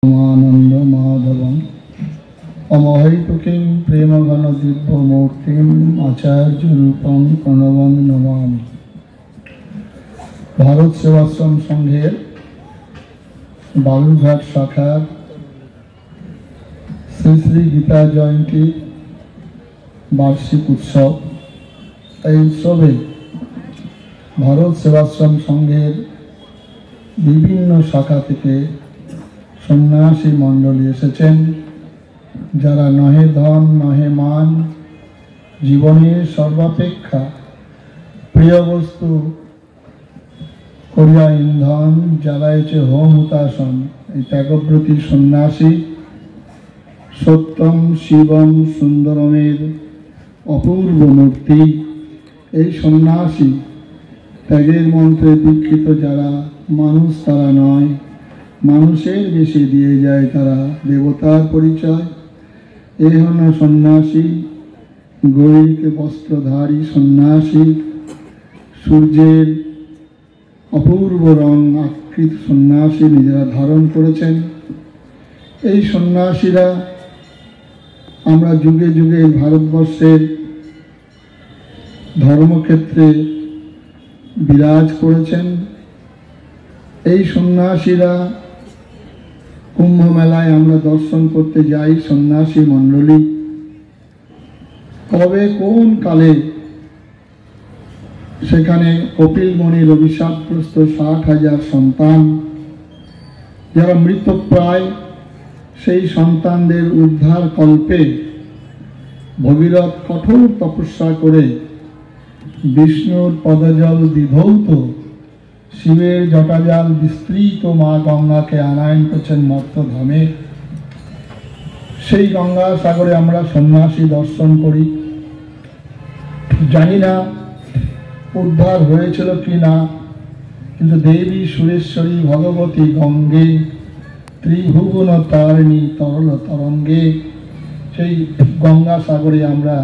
आनंद माधवम अमहैतुकीं प्रेमघन दिव्यमूर्तिम आचार्य रूपम प्रणवं नमामि। भारत सेवाश्रम संघेर बालुरघाट शाखार श्री श्री गीता जयंती वार्षिक उत्सव। उत्सवे भारत सेवाश्रम संघेर विभिन्न शाखा थेके सन्यासी मंडली एसेছেন, যারা নহে ধন নহে মান, জীবনের সর্বাপেক্ষা প্রিয় বস্তু করিয়া ইন্ধন জ্বালাইছে হোম হুতাসন। এই ত্যাগব্রতী সন্ন্যাসী সত্যম শিবম সুন্দরমের অপূর্ব মূর্তি। এই সন্ন্যাসী ত্যাগের মন্ত্রে দীক্ষিত যারা মানুষ তারা নয়, মানুষের বেশি দিয়ে যায় তারা দেবতার পরিচয়। এ হল সন্ন্যাসী, গৈরিক বস্ত্রধারী সন্ন্যাসী, সূর্যের অপূর্ব রং আকৃত সন্ন্যাসী নিজেরা ধারণ করেছেন। এই সন্ন্যাসীরা আমরা যুগে যুগে ভারতবর্ষের ধর্মক্ষেত্রে বিরাজ করেছেন। এই সন্ন্যাসীরা কুম্ভ মেলায় আমরা দর্শন করতে যাই, সন্ন্যাসী মণ্ডলী। কবে কোন কালে সেখানে কপিল মুনির অভিশাপগ্রস্ত 60,000 সন্তান যারা মৃতপ্রায়, সেই সন্তানদের উদ্ধার কল্পে ভগীরথ কঠোর তপস্যা করে বিষ্ণুর পদজল বিধৌত শিবের জটাজাল বিস্তৃত মা গঙ্গাকে আনায়ন করছেন মর্তধামে। সেই গঙ্গা সাগরে আমরা সন্ন্যাসী দর্শন করি। জানি না উদ্ধার হয়েছিল কি না, কিন্তু দেবী সুরেশ্বরী ভগবতী গঙ্গে ত্রিভুবন তারিণী তরল তরঙ্গে, সেই গঙ্গা সাগরে আমরা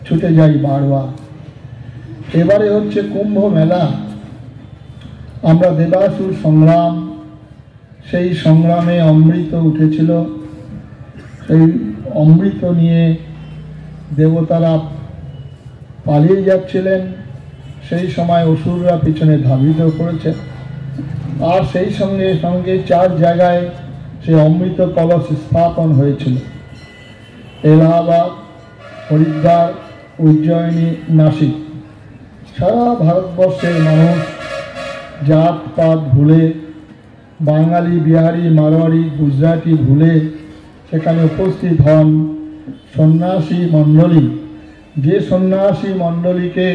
ছুটে যাই বারবার। এবারে হচ্ছে কুম্ভ মেলা। আমরা দেবাসুর সংগ্রাম, সেই সংগ্রামে অমৃত উঠেছিল। সেই অমৃত নিয়ে দেবতারা পালিয়ে যাচ্ছিলেন, সেই সময় অসুররা পিছনে ধাবিত করেছে। আর সেই সঙ্গে সঙ্গে 4 জায়গায় সেই অমৃত কলস স্থাপন হয়েছিল: এলাহাবাদ, হরিদ্বার, উজ্জয়িনী, নাসিক। সারা ভারতবর্ষের মানুষ জাত পাত ভুলে, বাঙালি, বিহারি, মারোয়ারি, গুজরাটি ভুলে সেখানে উপস্থিত হন সন্ন্যাসী মণ্ডলী। যে সন্ন্যাসী মণ্ডলীকে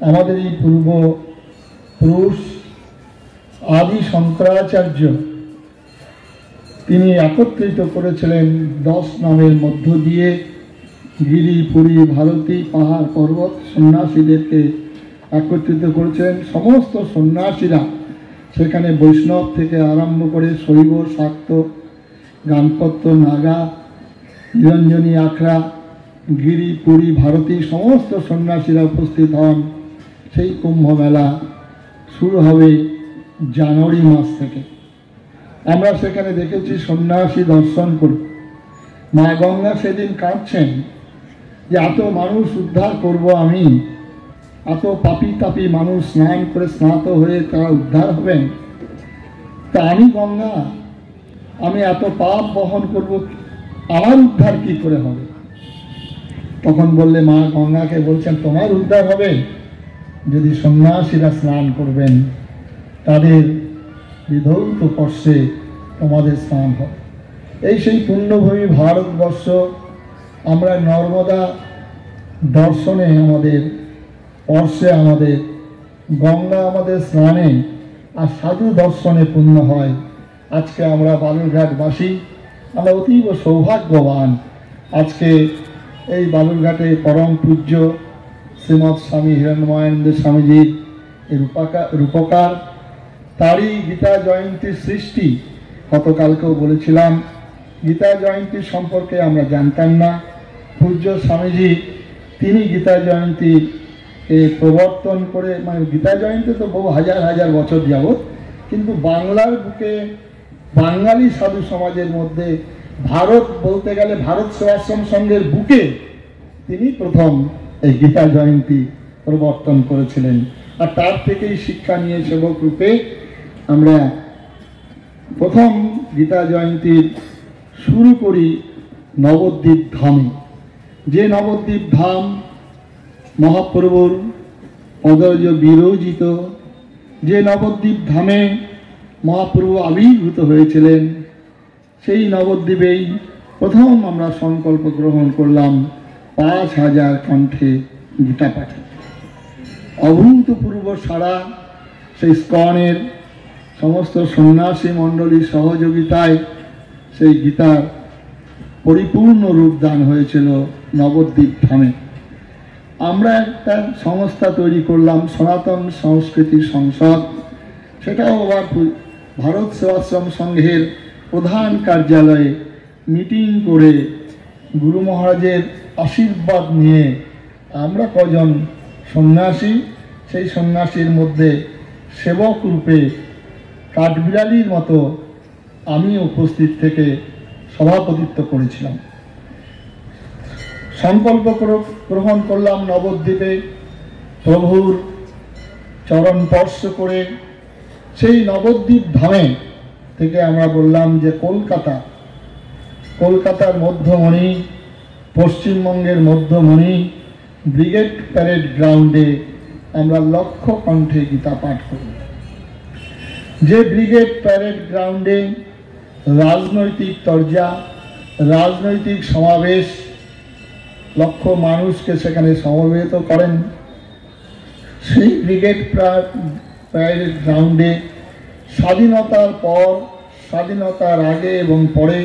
আমাদের এই পূর্বপুরুষ আদি শঙ্করাচার্য তিনি একত্রিত করেছিলেন 10 নামের মধ্য দিয়ে। গিরি, পুরী, ভারতী, পাহাড়, পর্বত সন্ন্যাসীদেরকে একত্রিত করেছেন। সমস্ত সন্ন্যাসীরা সেখানে বৈষ্ণব থেকে আরম্ভ করে শৈব, শাক্ত, গানপত্য, নাগা, নিরঞ্জনী, আখড়া, গিরি, পুরী, ভারতী সমস্ত সন্ন্যাসীরা উপস্থিত হন। সেই কুম্ভ মেলা শুরু হবে জানুয়ারি মাস থেকে। আমরা সেখানে দেখেছি সন্ন্যাসী দর্শন করে মা গঙ্গা সেদিন কাঁদছেন যে এত মানুষ উদ্ধার করব আমি, এত পাপি তাপি মানুষ স্নান করে স্নাত হয়ে তারা উদ্ধার হবেন, তা আমি গঙ্গা, আমি এত পাপ বহন করব, আমার উদ্ধার কি করে হবে? তখন বললে মা গঙ্গাকে বলছেন, তোমার উদ্ধার হবে যদি সন্ন্যাসীরা স্নান করবেন, তাদের বিধৌত স্পর্শে তোমাদের স্নান হবে। এই সেই পুণ্যভূমি ভারতবর্ষ। আমরা নর্মদা দর্শনে আমাদের স্পর্শে, আমাদের গঙ্গা আমাদের স্নানে, আর সাধু দর্শনে পুণ্য হয়। আজকে আমরা বালুরঘাটবাসী, আমরা অতীব সৌভাগ্যবান। আজকে এই বালুরঘাটে পরম পূজ্য শ্রীমৎ স্বামী হিরণ্ময়ানন্দ স্বামীজির রূপকার, তারই গীতা জয়ন্তী সৃষ্টি। গতকালকেও বলেছিলাম, গীতা জয়ন্তী সম্পর্কে আমরা জানতাম না। পূজ্য স্বামীজি তিনি গীতা জয়ন্তী প্রবর্তন করে, মানে গীতা জয়ন্তী তো বহু হাজার হাজার বছর যাবৎ, কিন্তু বাংলার বুকে বাঙালি সাধু সমাজের মধ্যে ভারত বলতে গেলে ভারত সেবাশ্রম সংঘের বুকে তিনি প্রথম এই গীতা জয়ন্তী প্রবর্তন করেছিলেন। আর তার থেকেই শিক্ষা নিয়ে সেবক রূপে আমরা প্রথম গীতা জয়ন্তীর শুরু করি নবদ্বীপ ধামে। যে নবদ্বীপ ধাম মহাপ্রভুর পদজ বিরোচিত, যে নবদ্বীপ ধামে মহাপ্রভু আবির্ভূত হয়েছিলেন, সেই নবদ্বীপেই প্রথম আমরা সংকল্প গ্রহণ করলাম 5000 কণ্ঠে গীতা পাঠে। অভূতপূর্ব সারা সেই স্কনের সমস্ত সন্ন্যাসী মণ্ডলীর সহযোগিতায় সেই গীতার পরিপূর্ণ রূপদান হয়েছিল নবদ্বীপ ধামে। আমরা একটা সংস্থা তৈরি করলাম সনাতন সংস্কৃতি সংসদ। সেটাও আবার ভারত সেবাশ্রম সংঘের প্রধান কার্যালয়ে মিটিং করে গুরু মহারাজের আশীর্বাদ নিয়ে আমরা কজন সন্ন্যাসী, সেই সন্ন্যাসীর মধ্যে সেবক রূপে কাঠবিড়ালির মতো আমি উপস্থিত থেকে সভাপতিত্ব করেছিলাম। সংকল্প গ্রহণ করলাম নবদ্বীপে প্রভুর চরণ স্পর্শ করে। সেই নবদ্বীপ ধামে থেকে আমরা বললাম যে কলকাতার মধ্যমণি, পশ্চিমবঙ্গের মধ্যমণি ব্রিগেড প্যারেড গ্রাউন্ডে আমরা লক্ষ কণ্ঠে গীতা পাঠ করব। যে ব্রিগেড প্যারেড গ্রাউন্ডে রাজনৈতিক তরজা, রাজনৈতিক সমাবেশ, লক্ষ মানুষকে সেখানে সমবেত করেন, সেই ব্রিগেড প্যারেড গ্রাউন্ডে স্বাধীনতার পর, স্বাধীনতার আগে এবং পরে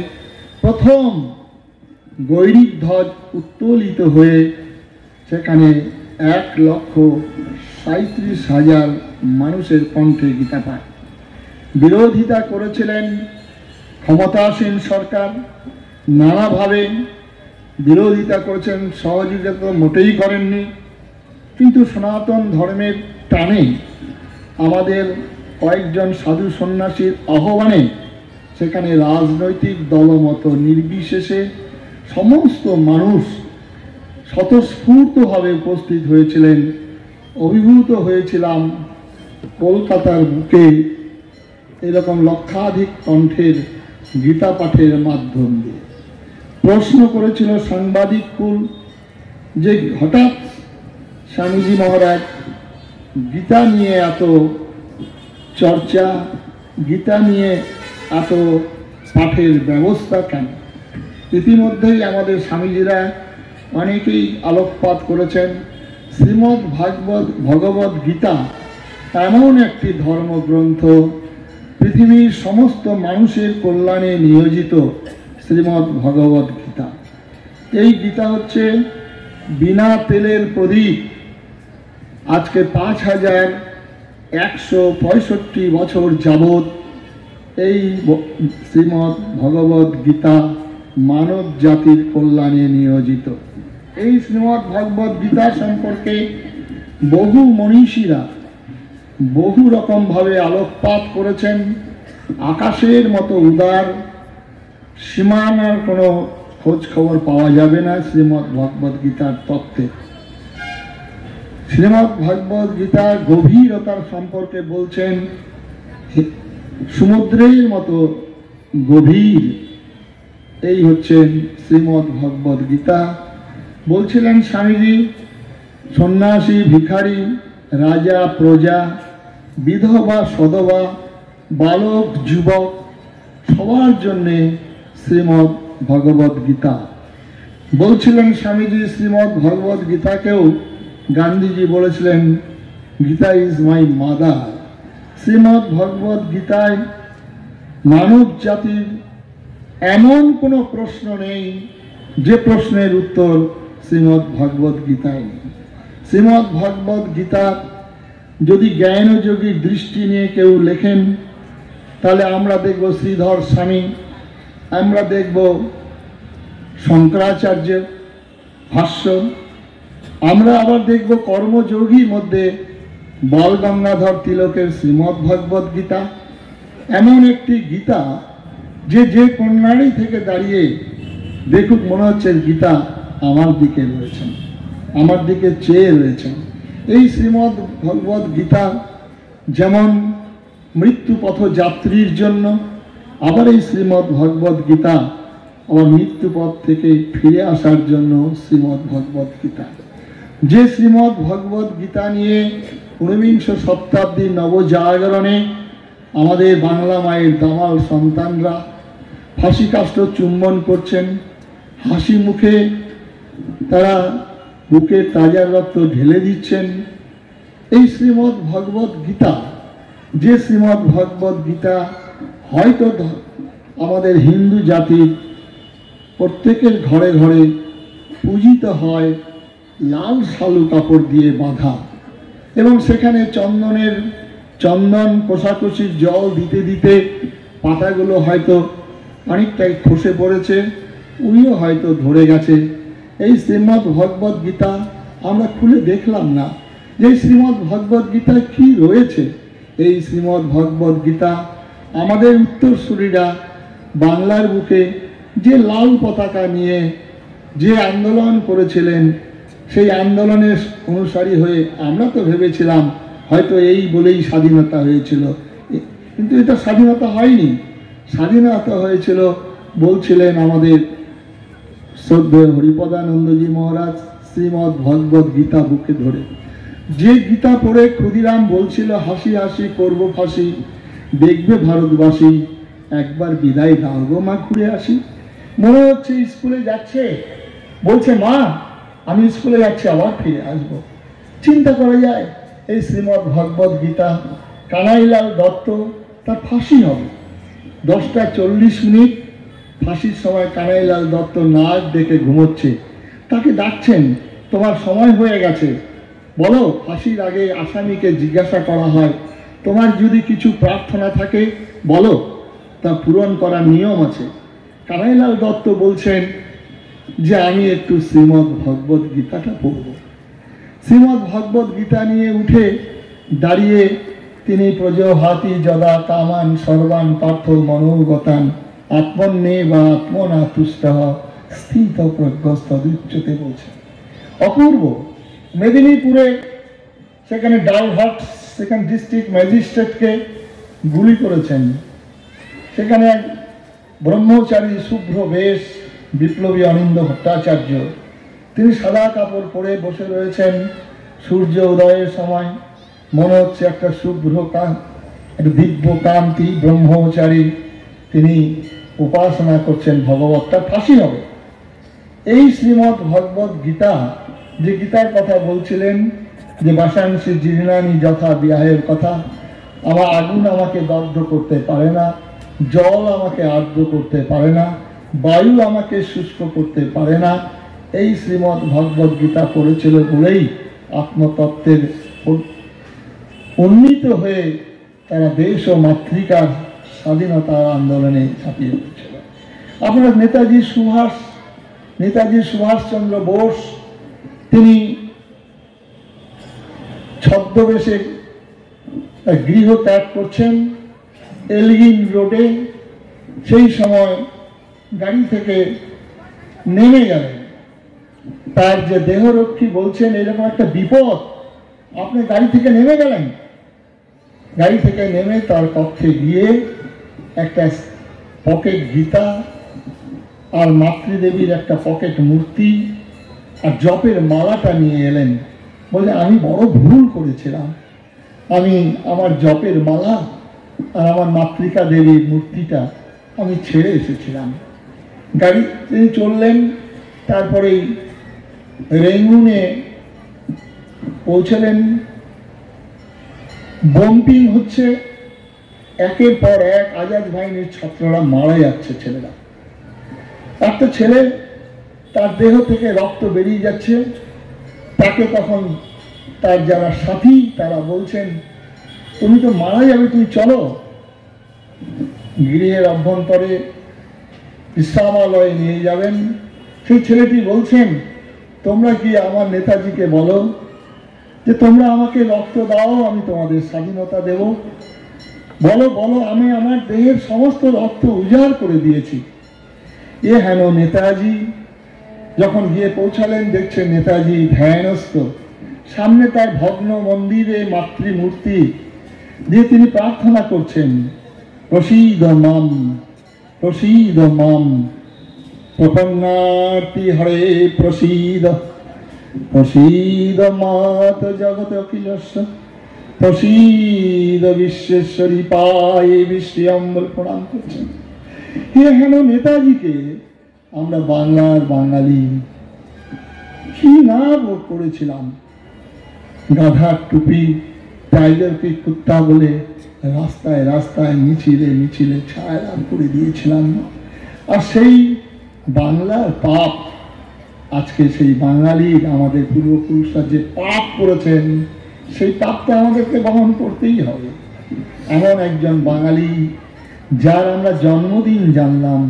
প্রথম গৈরিক ধ্বজ উত্তোলিত হয়ে সেখানে 1,37,000 মানুষের কণ্ঠে গীতা পাঠ। বিরোধিতা করেছিলেন ক্ষমতাসীন সরকার, নানাভাবে বিরোধিতা করেছেন, সহযোগিতা মোটেই করেননি। কিন্তু সনাতন ধর্মের টানে আমাদের কয়েকজন সাধু সন্ন্যাসীর আহ্বানে সেখানে রাজনৈতিক দলমত নির্বিশেষে সমস্ত মানুষ স্বতঃস্ফূর্তভাবে উপস্থিত হয়েছিলেন। অভিভূত হয়েছিলাম কলকাতার বুকে এরকম লক্ষাধিক কণ্ঠের গীতা পাঠের মাধ্যম দিয়ে। প্রশ্ন করেছিল সাংবাদিক কুল যে হঠাৎ স্বামীজি মহারাজ গীতা নিয়ে এত চর্চা, গীতা নিয়ে এত পাঠের ব্যবস্থা কেন? ইতিমধ্যেই আমাদের স্বামীজিরা অনেকেই আলোকপাত করেছেন। শ্রীমদ্ ভগবদ্ গীতা এমন একটি ধর্মগ্রন্থ, পৃথিবীর সমস্ত মানুষের কল্যাণে নিয়োজিত শ্রীমদ্ ভগবদ্ গীতা। এই গীতা হচ্ছে বিনা তেলের প্রদীপ। আজকে 5165 বছর যাবৎ এই শ্রীমদ্ ভগবদ্ গীতা মানব জাতির কল্যাণে নিয়োজিত। এই শ্রীমদ্ ভগবদ্ গীতা সম্পর্কে বহু মনীষীরা বহু রকমভাবে আলোকপাত করেছেন। আকাশের মতো উদার, সীমানার কোনো খোঁজ খবর পাওয়া যাবে না শ্রীমদ্ ভগবদ্ গীতার তত্ত্বে। শ্রীমদ্ ভগবদ্ গীতার গভীরতার সম্পর্কে বলছেন সমুদ্রের মতো গভীর। এই হচ্ছেন শ্রীমদ্ ভগবদ্ গীতা। বলছিলেন স্বামীজি, সন্ন্যাসী, ভিখারি, রাজা, প্রজা, বিধবা, সধবা, বালক, যুবক সবার জন্যে শ্রীমদ্ ভগবদ্ গীতা। বলছিলেন স্বামীজি, শ্রীমদ্ ভগবদ্ গীতাকেও গান্ধীজি বলেছিলেন Gita is my mother. Shrimad Bhagavad গীতায় মানব জাতির এমন কোনো প্রশ্ন নেই যে প্রশ্নের উত্তর শ্রীমদ্ ভগবদ্ গীতায় নেই। শ্রীমদ্ ভগবদ্ গীতা যদি জ্ঞানযোগীর দৃষ্টি নিয়ে কেউ লেখেন, তাহলে আমরা দেখব শ্রীধর স্বামী, আমরা দেখব শঙ্করাচার্যের ভাষ্য, আমরা আবার দেখব কর্মযোগীর মধ্যে বাল গঙ্গাধর তিলকের শ্রীমদ্ ভগবদ্ গীতা। এমন একটি গীতা যে কন্যারই থেকে দাঁড়িয়ে দেখুক মনে হচ্ছে গীতা আমার দিকে রয়েছেন, আমার দিকে চেয়ে রয়েছেন। এই শ্রীমদ্ ভগবদ গীতা যেমন মৃত্যু পথযাত্রীর জন্য, আবার এই শ্রীমদ্ ভগবদ গীতা আবার মৃত্যুপথ থেকে ফিরে আসার জন্য শ্রীমদ্ ভগবদ গীতা। যে শ্রীমদ্ ভগবদ গীতা নিয়ে 19বিংশ শতাব্দীর নবজাগরণে আমাদের বাংলা মায়ের দামাল সন্তানরা ফাঁসি কাষ্ঠ চুম্বন করছেন, হাসি মুখে তারা বুকের তাজা রক্ত ঢেলে দিচ্ছেন। এই শ্রীমদ্ ভগবদ গীতা, যে শ্রীমদ্ ভগবদ গীতা হয়তো আমাদের হিন্দু জাতির প্রত্যেকের ঘরে ঘরে পূজিত হয় লাল শালু কাপড় দিয়ে বাঁধা, এবং সেখানে চন্দন কোষাকুষির জল দিতে দিতে পাতাগুলো হয়তো অনেকটাই খসে পড়েছে, উইও হয়তো ধরে গেছে। এই শ্রীমদ্ ভগবদ গীতা আমরা খুলে দেখলাম না যে শ্রীমদ্ ভগবদ গীতা কি রয়েছে। এই শ্রীমদ্ ভগবদ গীতা আমাদের উত্তরসূরিরা বাংলার বুকে যে লাল পতাকা নিয়ে যে আন্দোলন করেছিলেন, সেই আন্দোলনের অনুসারী হয়ে আমরা তো ভেবেছিলাম হয়তো এই বলেই স্বাধীনতা হয়েছিল, কিন্তু এটা স্বাধীনতা হয়নি। স্বাধীনতা হয়েছিল বলছিলেন আমাদের শ্রদ্ধেয় হরিপদানন্দজি মহারাজ শ্রীমদ্ ভগবদ গীতা বুকে ধরে। যে গীতা পড়ে ক্ষুদিরাম বলছিল হাসি হাসি করব ফাঁসি, দেখবে ভারতবাসী একবার বিদায় দাও গো মা, ঘুরে আসি। মনে হচ্ছে স্কুলে যাচ্ছে, বলছে মা আমি স্কুলে যাচ্ছি, আবার ফিরে আসবো। চিন্তা করা যায় এই শ্রীমদ্ ভগবদ গীতা। কানাইলাল দত্ত তার ফাঁসি হবে 10:40 ফাঁসির সময় কানাইলাল দত্ত নাক ডেকে ঘুমোচ্ছে, তাকে ডাকছেন তোমার সময় হয়ে গেছে, বলো। ফাঁসির আগে আসামিকে জিজ্ঞাসা করা হয় তোমার যদি কিছু প্রার্থনা থাকে বলো, তা পূরণ করার নিয়ম আছে। কানাইলাল দত্ত বলছেন যে আমি একটু শ্রীমদ্ ভগবদ গীতাটা পড়ব। শ্রীমদ্ ভগবদ গীতা নিয়ে উঠে দাঁড়িয়ে তিনি প্রজহাতি যদা কামান সর্বান পার্থ মনোগতান আত্মন্নে বা আত্মনা তুষ্ট স্থিত প্রজ্ঞস্তদুচ্যতে বলছেন। অপূর্ব। মেদিনীপুরে সেখানে ডালহাট সেখানে ডিস্ট্রিক্ট ম্যাজিস্ট্রেটকে গুলি করেছেন। সেখানে এক ব্রহ্মচারী শুভ্র বেশ বিপ্লবী অনিন্দ ভট্টাচার্য, তিনি সাদা কাপড় পরে বসে রয়েছেন। সূর্য উদয়ের সময় মনে হচ্ছে একটা শুভ্র একটা দিব্য কান্তি ব্রহ্মচারী, তিনি উপাসনা করছেন ভগবত, তার ফাঁসি হবে। এই শ্রীমদ্ ভগবদ গীতা, যে গীতার কথা বলছিলেন যে বাসাংশী জীর্ণানি যথা বিয়াহের কথা, আমার আগুন আমাকে দগ্ধ করতে পারে না, জল আমাকে আর্দ্র করতে পারে না, বায়ু আমাকে শুষ্ক করতে পারে না। এই শ্রীমদ্ ভগবদ গীতা পড়েছিল বলেই আত্মতত্ত্বের উন্নীত হয়ে তারা দেশ ও মাতৃকার স্বাধীনতার আন্দোলনে ঝাঁপিয়ে পড়েছিল। আপনারা নেতাজি সুভাষচন্দ্র বোস, তিনি ছদ্মবেশে গৃহ ত্যাগ করছেন এলগিন রোডে। সেই সময় গাড়ি থেকে নেমে গেলেন, তার যে দেহরক্ষী বলছেন এরকম একটা বিপদ, আপনি গাড়ি থেকে নেমে গেলেন। গাড়ি থেকে নেমে তার কক্ষে গিয়ে একটা পকেট গীতা আর মাতৃদেবীর একটা পকেট মূর্তি আর জপের মালাটা নিয়ে এলেন। বলে আমি বড় ভুল করেছিলাম, আমি আমার জপের মালা আর আমার মাতৃকা দেবীর মূর্তিটা আমি ছেড়ে এসেছিলাম। গাড়ি তিনি চললেন, তারপরেই রেঙ্গুনে পৌঁছলেন। বম্পিং হচ্ছে, একের পর এক আজাদ বাহিনীর ছাত্ররা মারা যাচ্ছে। ছেলেরা, একটা ছেলে তার দেহ থেকে রক্ত বেরিয়ে যাচ্ছে, তাকে তখন তার যারা সাথী তারা বলছেন তুমি তো মারা যাবে, তুমি চলো। গৃহের অভ্যন্তরে বিশ্রামালয়ে নিয়ে যাবেন। সেই ছেলেটি বলছেন তোমরা কি আমার নেতাজিকে বলো যে তোমরা আমাকে রক্ত দাও, আমি তোমাদের স্বাধীনতা দেব। বলো বলো, আমি আমার দেহের সমস্ত রক্ত উজাড় করে দিয়েছি। এ হেন নেতাজি। যখন গিয়ে পৌঁছালেন, দেখছেন নেতাজি ধ্যানস্থ, সামনে তার ভগ্ন মন্দিরে মাতৃমূর্তি দিয়ে তিনি প্রার্থনা করছেন, প্রসীদ মাম, প্রসীদ মাম, প্রপন্নার্তি হরে প্রসীদ, প্রসীদ মাত জগত অখিলস্য, প্রসীদ বিশ্বেশ্বরী পায়ে বিশ্বে প্রণাম করছেন। হে হেন নেতাজিকে আমরা বাংলার বাঙালি কি না ভোট করেছিলাম। গাধার টুপি, টাইগার কি কুত্তা বলে রাস্তায় রাস্তায় মিছিলে মিছিলে ছায়ালাম করে দিয়েছিলাম। আর সেই বাংলার পাপ, আজকে সেই বাঙালির, আমাদের পূর্বপুরুষরা যে পাপ করেছেন, সেই পাপটা আমাদেরকে বহন করতেই হবে। এমন একজন বাঙালি যার আমরা জন্মদিন জানলাম,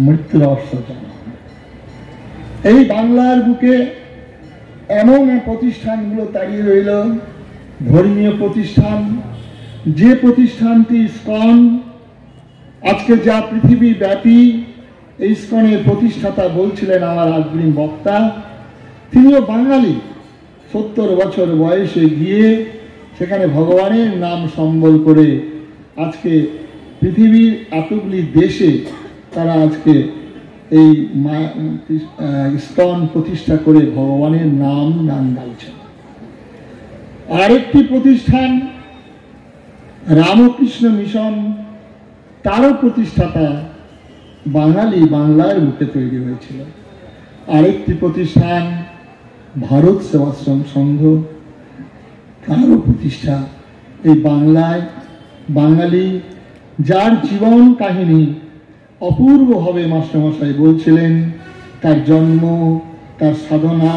মৃত্যুর রহস্য জানলাম। এই বাংলার বুকে এমন প্রতিষ্ঠানগুলো দাঁড়িয়ে রইল, ধর্মীয় প্রতিষ্ঠান, যে প্রতিষ্ঠানটি ইসকন, আজকে যা পৃথিবী ব্যাপী। এই ইসকনের প্রতিষ্ঠাতা বলছিলেন আমার আগ্রী বক্তা, তিনিও বাঙালি। 70 বছর বয়সে গিয়ে সেখানে ভগবানের নাম সম্বল করে আজকে পৃথিবীর এতগুলি দেশে তারা আজকে এই ইসকন প্রতিষ্ঠা করে ভগবানের নাম গান গাইছেন। আরেকটি প্রতিষ্ঠান রামকৃষ্ণ মিশন, তারও প্রতিষ্ঠাতা বাঙালি, বাংলার বুকে তৈরি হয়েছিল। আরেকটি প্রতিষ্ঠান ভারত সেবাশ্রম সংঘ, তারও প্রতিষ্ঠা এই বাংলায়। বাঙালি যার জীবন কাহিনী অপূর্বভাবে মাস্টারমশাই বলছিলেন, তার জন্ম, তার সাধনা,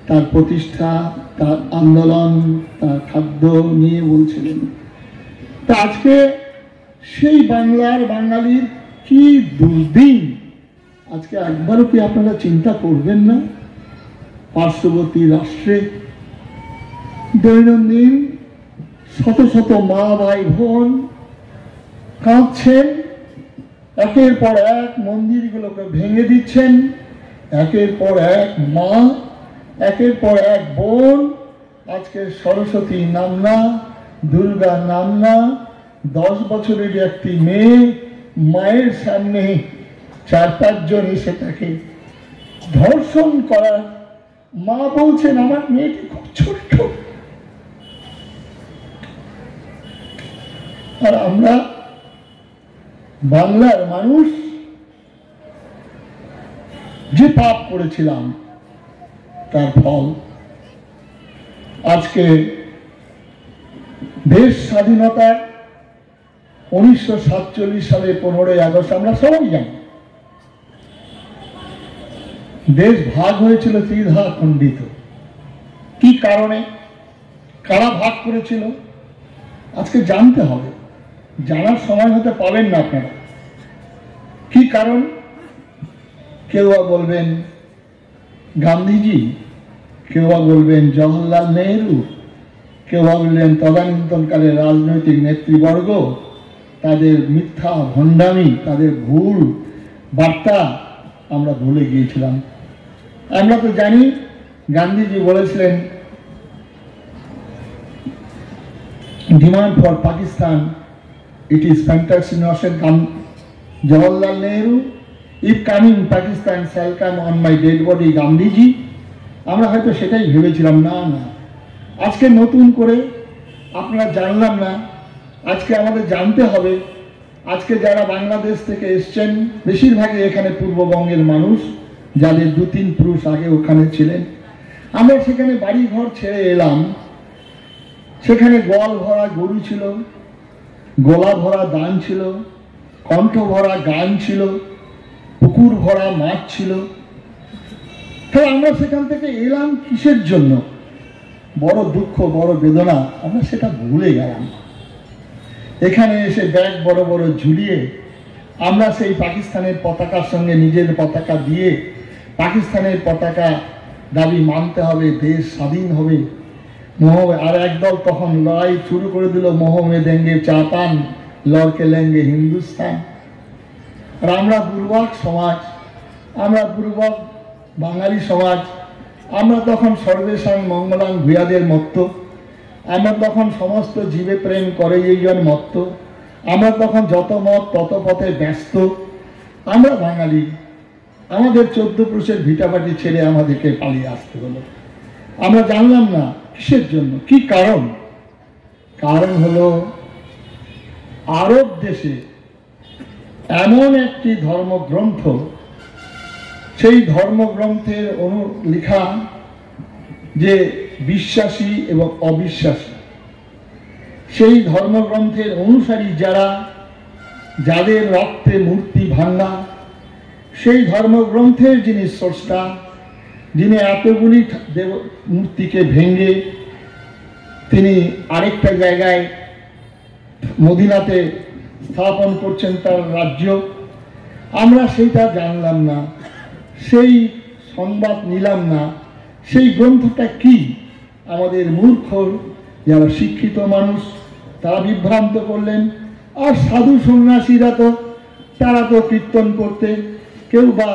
তার প্রতিষ্ঠা, তার আন্দোলন, তার খাদ্য নিয়ে বলছিলেন। তা আজকে সেই বাংলার বাঙালির কি দুর্দিন, আজকে একবারও কি আপনারা চিন্তা করবেন না? পার্শ্ববর্তী রাষ্ট্রে দৈনন্দিন শত শত মা ভাই বোন কাঁদছেন, একের পর এক মন্দিরগুলোকে ভেঙে দিচ্ছেন, একের পর এক মা, একের পর এক বোন আজকে সরস্বতী নাম না, দুর্গা নাম না। 10 বছরের একটি মেয়ে মায়ের সামনে 4-5 জন এসে তাকে ধর্ষণ করা। মা বলছেন আমার মেয়েটি খুব ছোট্ট। আর আমরা বাংলার মানুষ যে পাপ করেছিলাম তার ফল আজকে দেশ স্বাধীনতার 1947 সালে 15ই আগস্ট আমরা সবাই জানি দেশ ভাগ হয়েছিল ত্রিধা খণ্ডিত। কি কারণে, কারা ভাগ করেছিল আজকে জানতে হবে, জানার সময় হতে পাবেন না আপনারা। কি কারণ? কেউ বলবেন গান্ধীজি, কেউ বলবেন জওহরলাল নেহরু, কেউ বলবেন তদানীন্তনকালের রাজনৈতিক নেতৃবর্গ, তাদের মিথ্যা ভণ্ডামি, তাদের ভুল বার্তা আমরা ভুলে গিয়েছিলাম। আমরা তো জানি গান্ধীজি বলেছিলেন demand for Pakistan it is fantastic notion. Jawaharlal Nehru, if coming Pakistan shall come on my dead body, Gandhiji. আমরা হয়তো সেটাই ভেবেছিলাম। না না, আজকে নতুন করে আপনারা জানলাম না, আজকে আমাদের জানতে হবে। আজকে যারা বাংলাদেশ থেকে এসছেন বেশিরভাগই এখানে পূর্ববঙ্গের মানুষ, যাদের 2-3 পুরুষ আগে ওখানে ছিলেন। আমরা সেখানে বাড়ি ঘর ছেড়ে এলাম, সেখানে গোয়াল ভরা গরু ছিল, গলা ভরা ধান ছিল, কণ্ঠ ভরা গান ছিল, পুকুর ভরা মাছ ছিল। তাই আমরা সেখান থেকে এলাম কিসের জন্য? বড় দুঃখ, বড় বেদনা, আমরা সেটা ভুলে গেলাম। এখানে এসে ব্যাগ বড় বড় ঝুলিয়ে আমরা সেই পাকিস্তানের পতাকার সঙ্গে নিজের পতাকা দিয়ে পাকিস্তানের পতাকা দাবি মানতে হবে, দেশ স্বাধীন হবে। আর একদল তখন লড়াই শুরু করে দিল, মোহাম্মদ চা পান লড়কে লেঙ্গে হিন্দুস্তান। আর আমরা বুর্বক সমাজ, আমরা বুর্বক বাঙালি সমাজ, আমরা তখন সর্বেশাং মঙ্গলাং ভূয়াদের মত্ত, আমরা তখন সমস্ত জীবে প্রেম করে এইজন মত্ত, আমরা তখন যত মত তত পথে ব্যস্ত। আমরা বাঙালি, আমাদের 14 পুরুষের ভিটাবাটি ছেড়ে আমাদেরকে পালিয়ে আসতে হলো। আমরা জানলাম না কিসের জন্য, কি কারণ। কারণ হলো আরব দেশে এমন একটি ধর্মগ্রন্থ, সেই ধর্মগ্রন্থের লেখা যে বিশ্বাসী এবং অবিশ্বাসী, সেই ধর্মগ্রন্থের অনুসারী যারা, যাদের রক্তে মূর্তি ভাঙা, সেই ধর্মগ্রন্থের যিনি স্রষ্টা, যিনি এতগুলি মূর্তিকে ভেঙে তিনি আরেকটা জায়গায় মদিনাতে স্থাপন করছেন তার রাজ্য, আমরা সেইটা জানলাম না, সেই সংবাদ নিলাম না। সেই গ্রন্থটা কি আমাদের মূর্খ যারা শিক্ষিত মানুষ তারা বিভ্রান্ত করলেন। আর সাধু সন্ন্যাসীরা তো তারা তো কীর্তন করতে, কেউ বা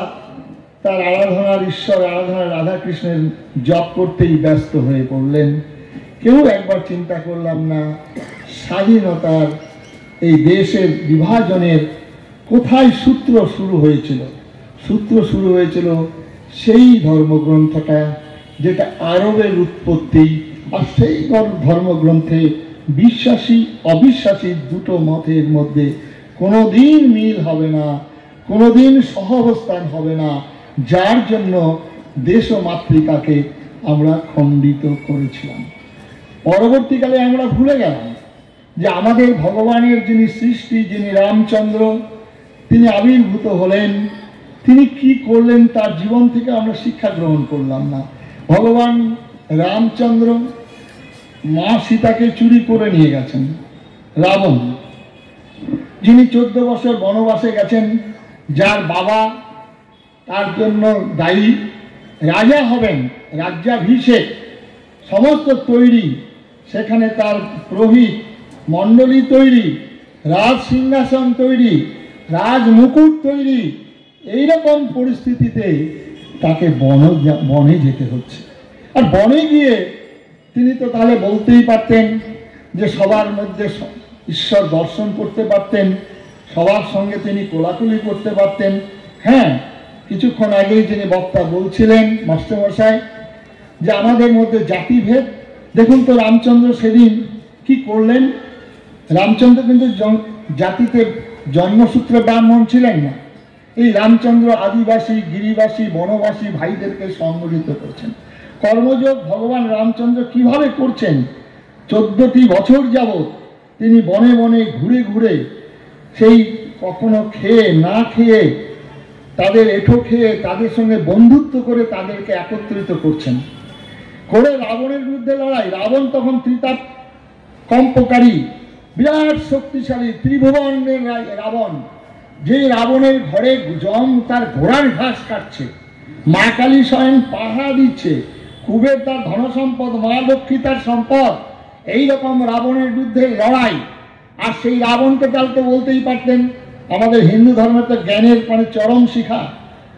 তার আরাধনার ঈশ্বর আরাধনার রাধাকৃষ্ণের জপ করতেই ব্যস্ত হয়ে পড়লেন। কেউ একবার চিন্তা করলাম না স্বাধীনতার এই দেশের বিভাজনের কোথায় সূত্র শুরু হয়েছিল। সূত্র শুরু হয়েছিল সেই ধর্মগ্রন্থটা যেটা আরবের উৎপত্তি। আর সেই ধর্মগ্রন্থে বিশ্বাসী অবিশ্বাসী দুটো মতের মধ্যে কোনোদিন মিল হবে না, কোনোদিন সহাবস্থান হবে না, যার জন্য দেশ ও মাতৃকাকে আমরা খণ্ডিত করেছিলাম। পরবর্তীকালে আমরা ভুলে গেলাম যে আমাদের ভগবানের যিনি সৃষ্টি, যিনি রামচন্দ্র, তিনি আবির্ভূত হলেন, তিনি কি করলেন তার জীবন থেকে আমরা শিক্ষা গ্রহণ করলাম না। ভগবান রামচন্দ্র মা সীতাকে চুরি করে নিয়ে গেছেন রাবণ, যিনি 14 বছর বনবাসে গেছেন, যার বাবা তার জন্য দায়ী, রাজা হবেন, রাজ্যাভিষেক সমস্ত তৈরি, সেখানে তার প্রহিত মণ্ডলী তৈরি, রাজ সিংহাসন তৈরি, রাজ মুকুট তৈরি। এইরকম পরিস্থিতিতে তাকে বনে যেতে হচ্ছে। আর বনে গিয়ে তিনি তো তাহলে বলতেই পারতেন যে সবার মধ্যে ঈশ্বর দর্শন করতে পারতেন, সবার সঙ্গে তিনি কোলাকুলি করতে পারতেন। হ্যাঁ, কিছুক্ষণ আগেই যিনি বক্তা বলছিলেন মাস্টারমশাই যে আমাদের মধ্যে জাতিভেদ, দেখুন তো রামচন্দ্র সেদিন কি করলেন। রামচন্দ্র কিন্তু জাতিতে জন্মসূত্রে ব্রাহ্মণ ছিলেন না। এই রামচন্দ্র আদিবাসী, গিরিবাসী, বনবাসী ভাইদেরকে সংগঠিত করছেন। কর্মযোগ ভগবান রামচন্দ্র কিভাবে করছেন? 14টি বছর যাবৎ তিনি বনে বনে ঘুরে ঘুরে সেই কখনো খেয়ে না খেয়ে, তাদের এঁঠো খেয়ে, তাদের সঙ্গে বন্ধুত্ব করে তাদেরকে একত্রিত করছেন, করে রাবণের বিরুদ্ধে লড়াই। রাবণ তখন ত্রিতাপ কম্পকারী, বিরাট শক্তিশালী ত্রিভুবনের রাবণ, যে রাবণের ঘরে যম তার ঘোড়ার ঘাস কাটছে, মা কালী স্বয়ং পাহারা দিচ্ছে, কুবের তার ধনসম্পদ, মা লক্ষ্মী তার সম্পদ, এইরকম রাবণের বিরুদ্ধে লড়াই। আর সেই রাবণকে তাহলে তো বলতেই পারতেন, আমাদের হিন্দু ধর্মের তো জ্ঞানের মানে চরম শিখা,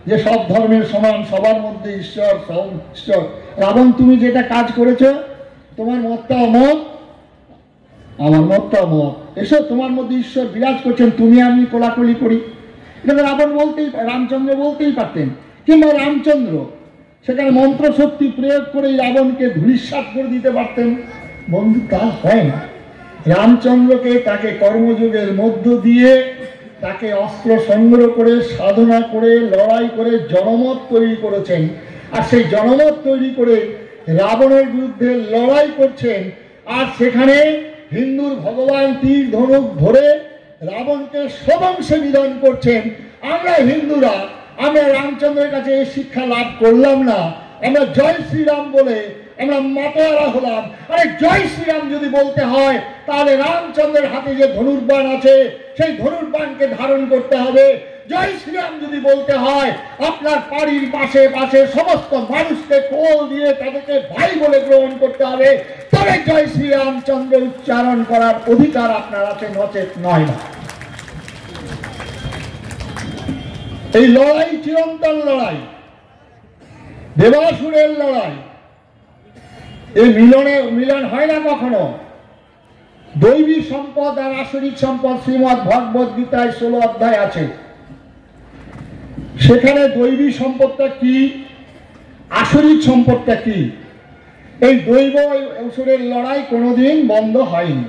যে সব ধর্মের সমান, সবার মধ্যে ঈশ্বর, সব ঈশ্বর। রাবণ, তুমি যেটা কাজ করেছো, তোমার মতটা অমত, আমার মতটা মত, এসো তোমার মধ্যে ঈশ্বর বিরাজ করছেন, তুমি আমি কোলাকুলি করি। এটা রাবণ বলতেই, রামচন্দ্র বলতেই পারতেন। কিংবা রামচন্দ্র সেখানে মন্ত্র শক্তি প্রয়োগ করে রাবণকে ধূলিসাৎ করে দিতে পারতেন। বন্ধু, তা হয় না। রামচন্দ্রকে তাকে কর্মযোগের মধ্য দিয়ে তাকে অস্ত্র সংগ্রহ করে, সাধনা করে, লড়াই করে জনমত তৈরি করেছেন। আর সেই জনমত তৈরি করে রাবণের বিরুদ্ধে লড়াই করছেন। আর সেখানে হিন্দুর ভগবান তীর ধনুক ধরে রাবণকে সবংশে নিধন করছেন। আমরা হিন্দুরা, আমরা রামচন্দ্রের কাছে এই শিক্ষা লাভ করলাম না। আমরা জয় শ্রীরাম বলে আমরা মাতোয়ারা হলাম। আরে জয় শ্রীরাম যদি বলতে হয়, তাহলে রামচন্দ্রের হাতে যে ধনুর্বাণ আছে, সেই ধনুর্বাণকে ধারণ করতে হবে। জয় শ্রীরাম যদি বলতে হয়, আপনার বাড়ির পাশে পাশে সমস্ত মানুষকে কোল দিয়ে তাদেরকে ভাই বলে গ্রহণ করতে হবে, তবে জয় শ্রীরামচন্দ্র উচ্চারণ করার অধিকার আপনার আছে, নচেত নয় না। এই লড়াই চিরন্তন লড়াই, দেবাসুরের লড়াই। এই মিলন হয় না কখনো। দৈবী সম্পদ আর আসরিক সম্পদ শ্রীমদ্ ভগবদ গীতায় 16 অধ্যায় আছে। সেখানে দৈবী সম্পদটা কি, আসরিক সম্পদটা কি, এই দৈব অসুরের লড়াই কোনোদিন বন্ধ হয়নি,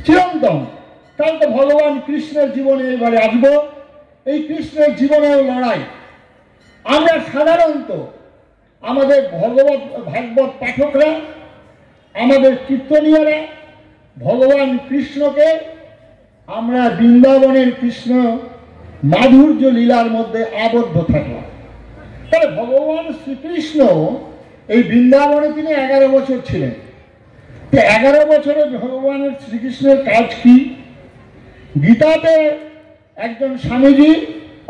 চিরন্তন। তাহলে তো ভগবান কৃষ্ণের জীবনে এবারে আসবো। এই কৃষ্ণের জীবনেও লড়াই। আমরা সাধারণত আমাদের ভাগবত পাঠকরা, আমাদের কীর্তনীয়রা ভগবান কৃষ্ণকে আমরা বৃন্দাবনের কৃষ্ণ মাধুর্য লীলার মধ্যে আবদ্ধ থাকলাম। তাহলে ভগবান শ্রীকৃষ্ণ এই বৃন্দাবনে তিনি 11 বছর ছিলেন। 11 বছরে ভগবানের শ্রীকৃষ্ণের কাজ কি? গীতাতে একজন স্বামীজি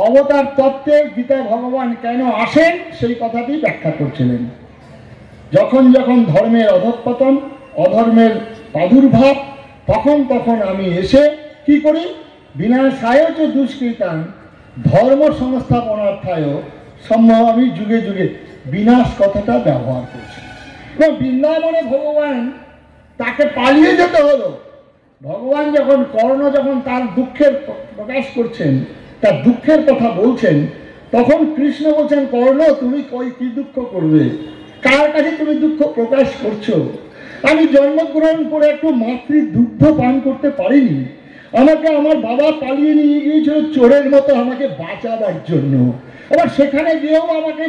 অবতার তত্ত্বে গীতা ভগবান কেন আসেন সেই কথাটি ব্যাখ্যা করছিলেন। যখন যখন ধর্মের অধঃপতন, অধর্মের প্রাদুর্ভাব, তখন তখন আমি এসে কি করি, বিনাশায় চ দুষ্কৃতাং ধর্ম সংস্থাপনার্থায় সম্ভব, আমি যুগে যুগে বিনাশ কথাটা ব্যবহার করছি। এবং বৃন্দাবনে ভগবান তাকে পালিয়ে যেতে হলো। ভগবান যখন কর্ণ যখন তার দুঃখের প্রকাশ করছেন, তার দুঃখের কথা বলছেন, তখন কৃষ্ণ বলছেন, কর্ণ তুমি কি দুঃখ করবে, কার কাছে তুমি দুঃখ প্রকাশ করছো? আমি জন্মগ্রহণ করে একটু মাতৃ দুগ্ধ পান করতে পারিনি, আমাকে আমার বাবা পালিয়ে নিয়ে গিয়েছিল চোরের মতো আমাকে বাঁচাবার জন্য। আবার সেখানে গিয়েও আমাকে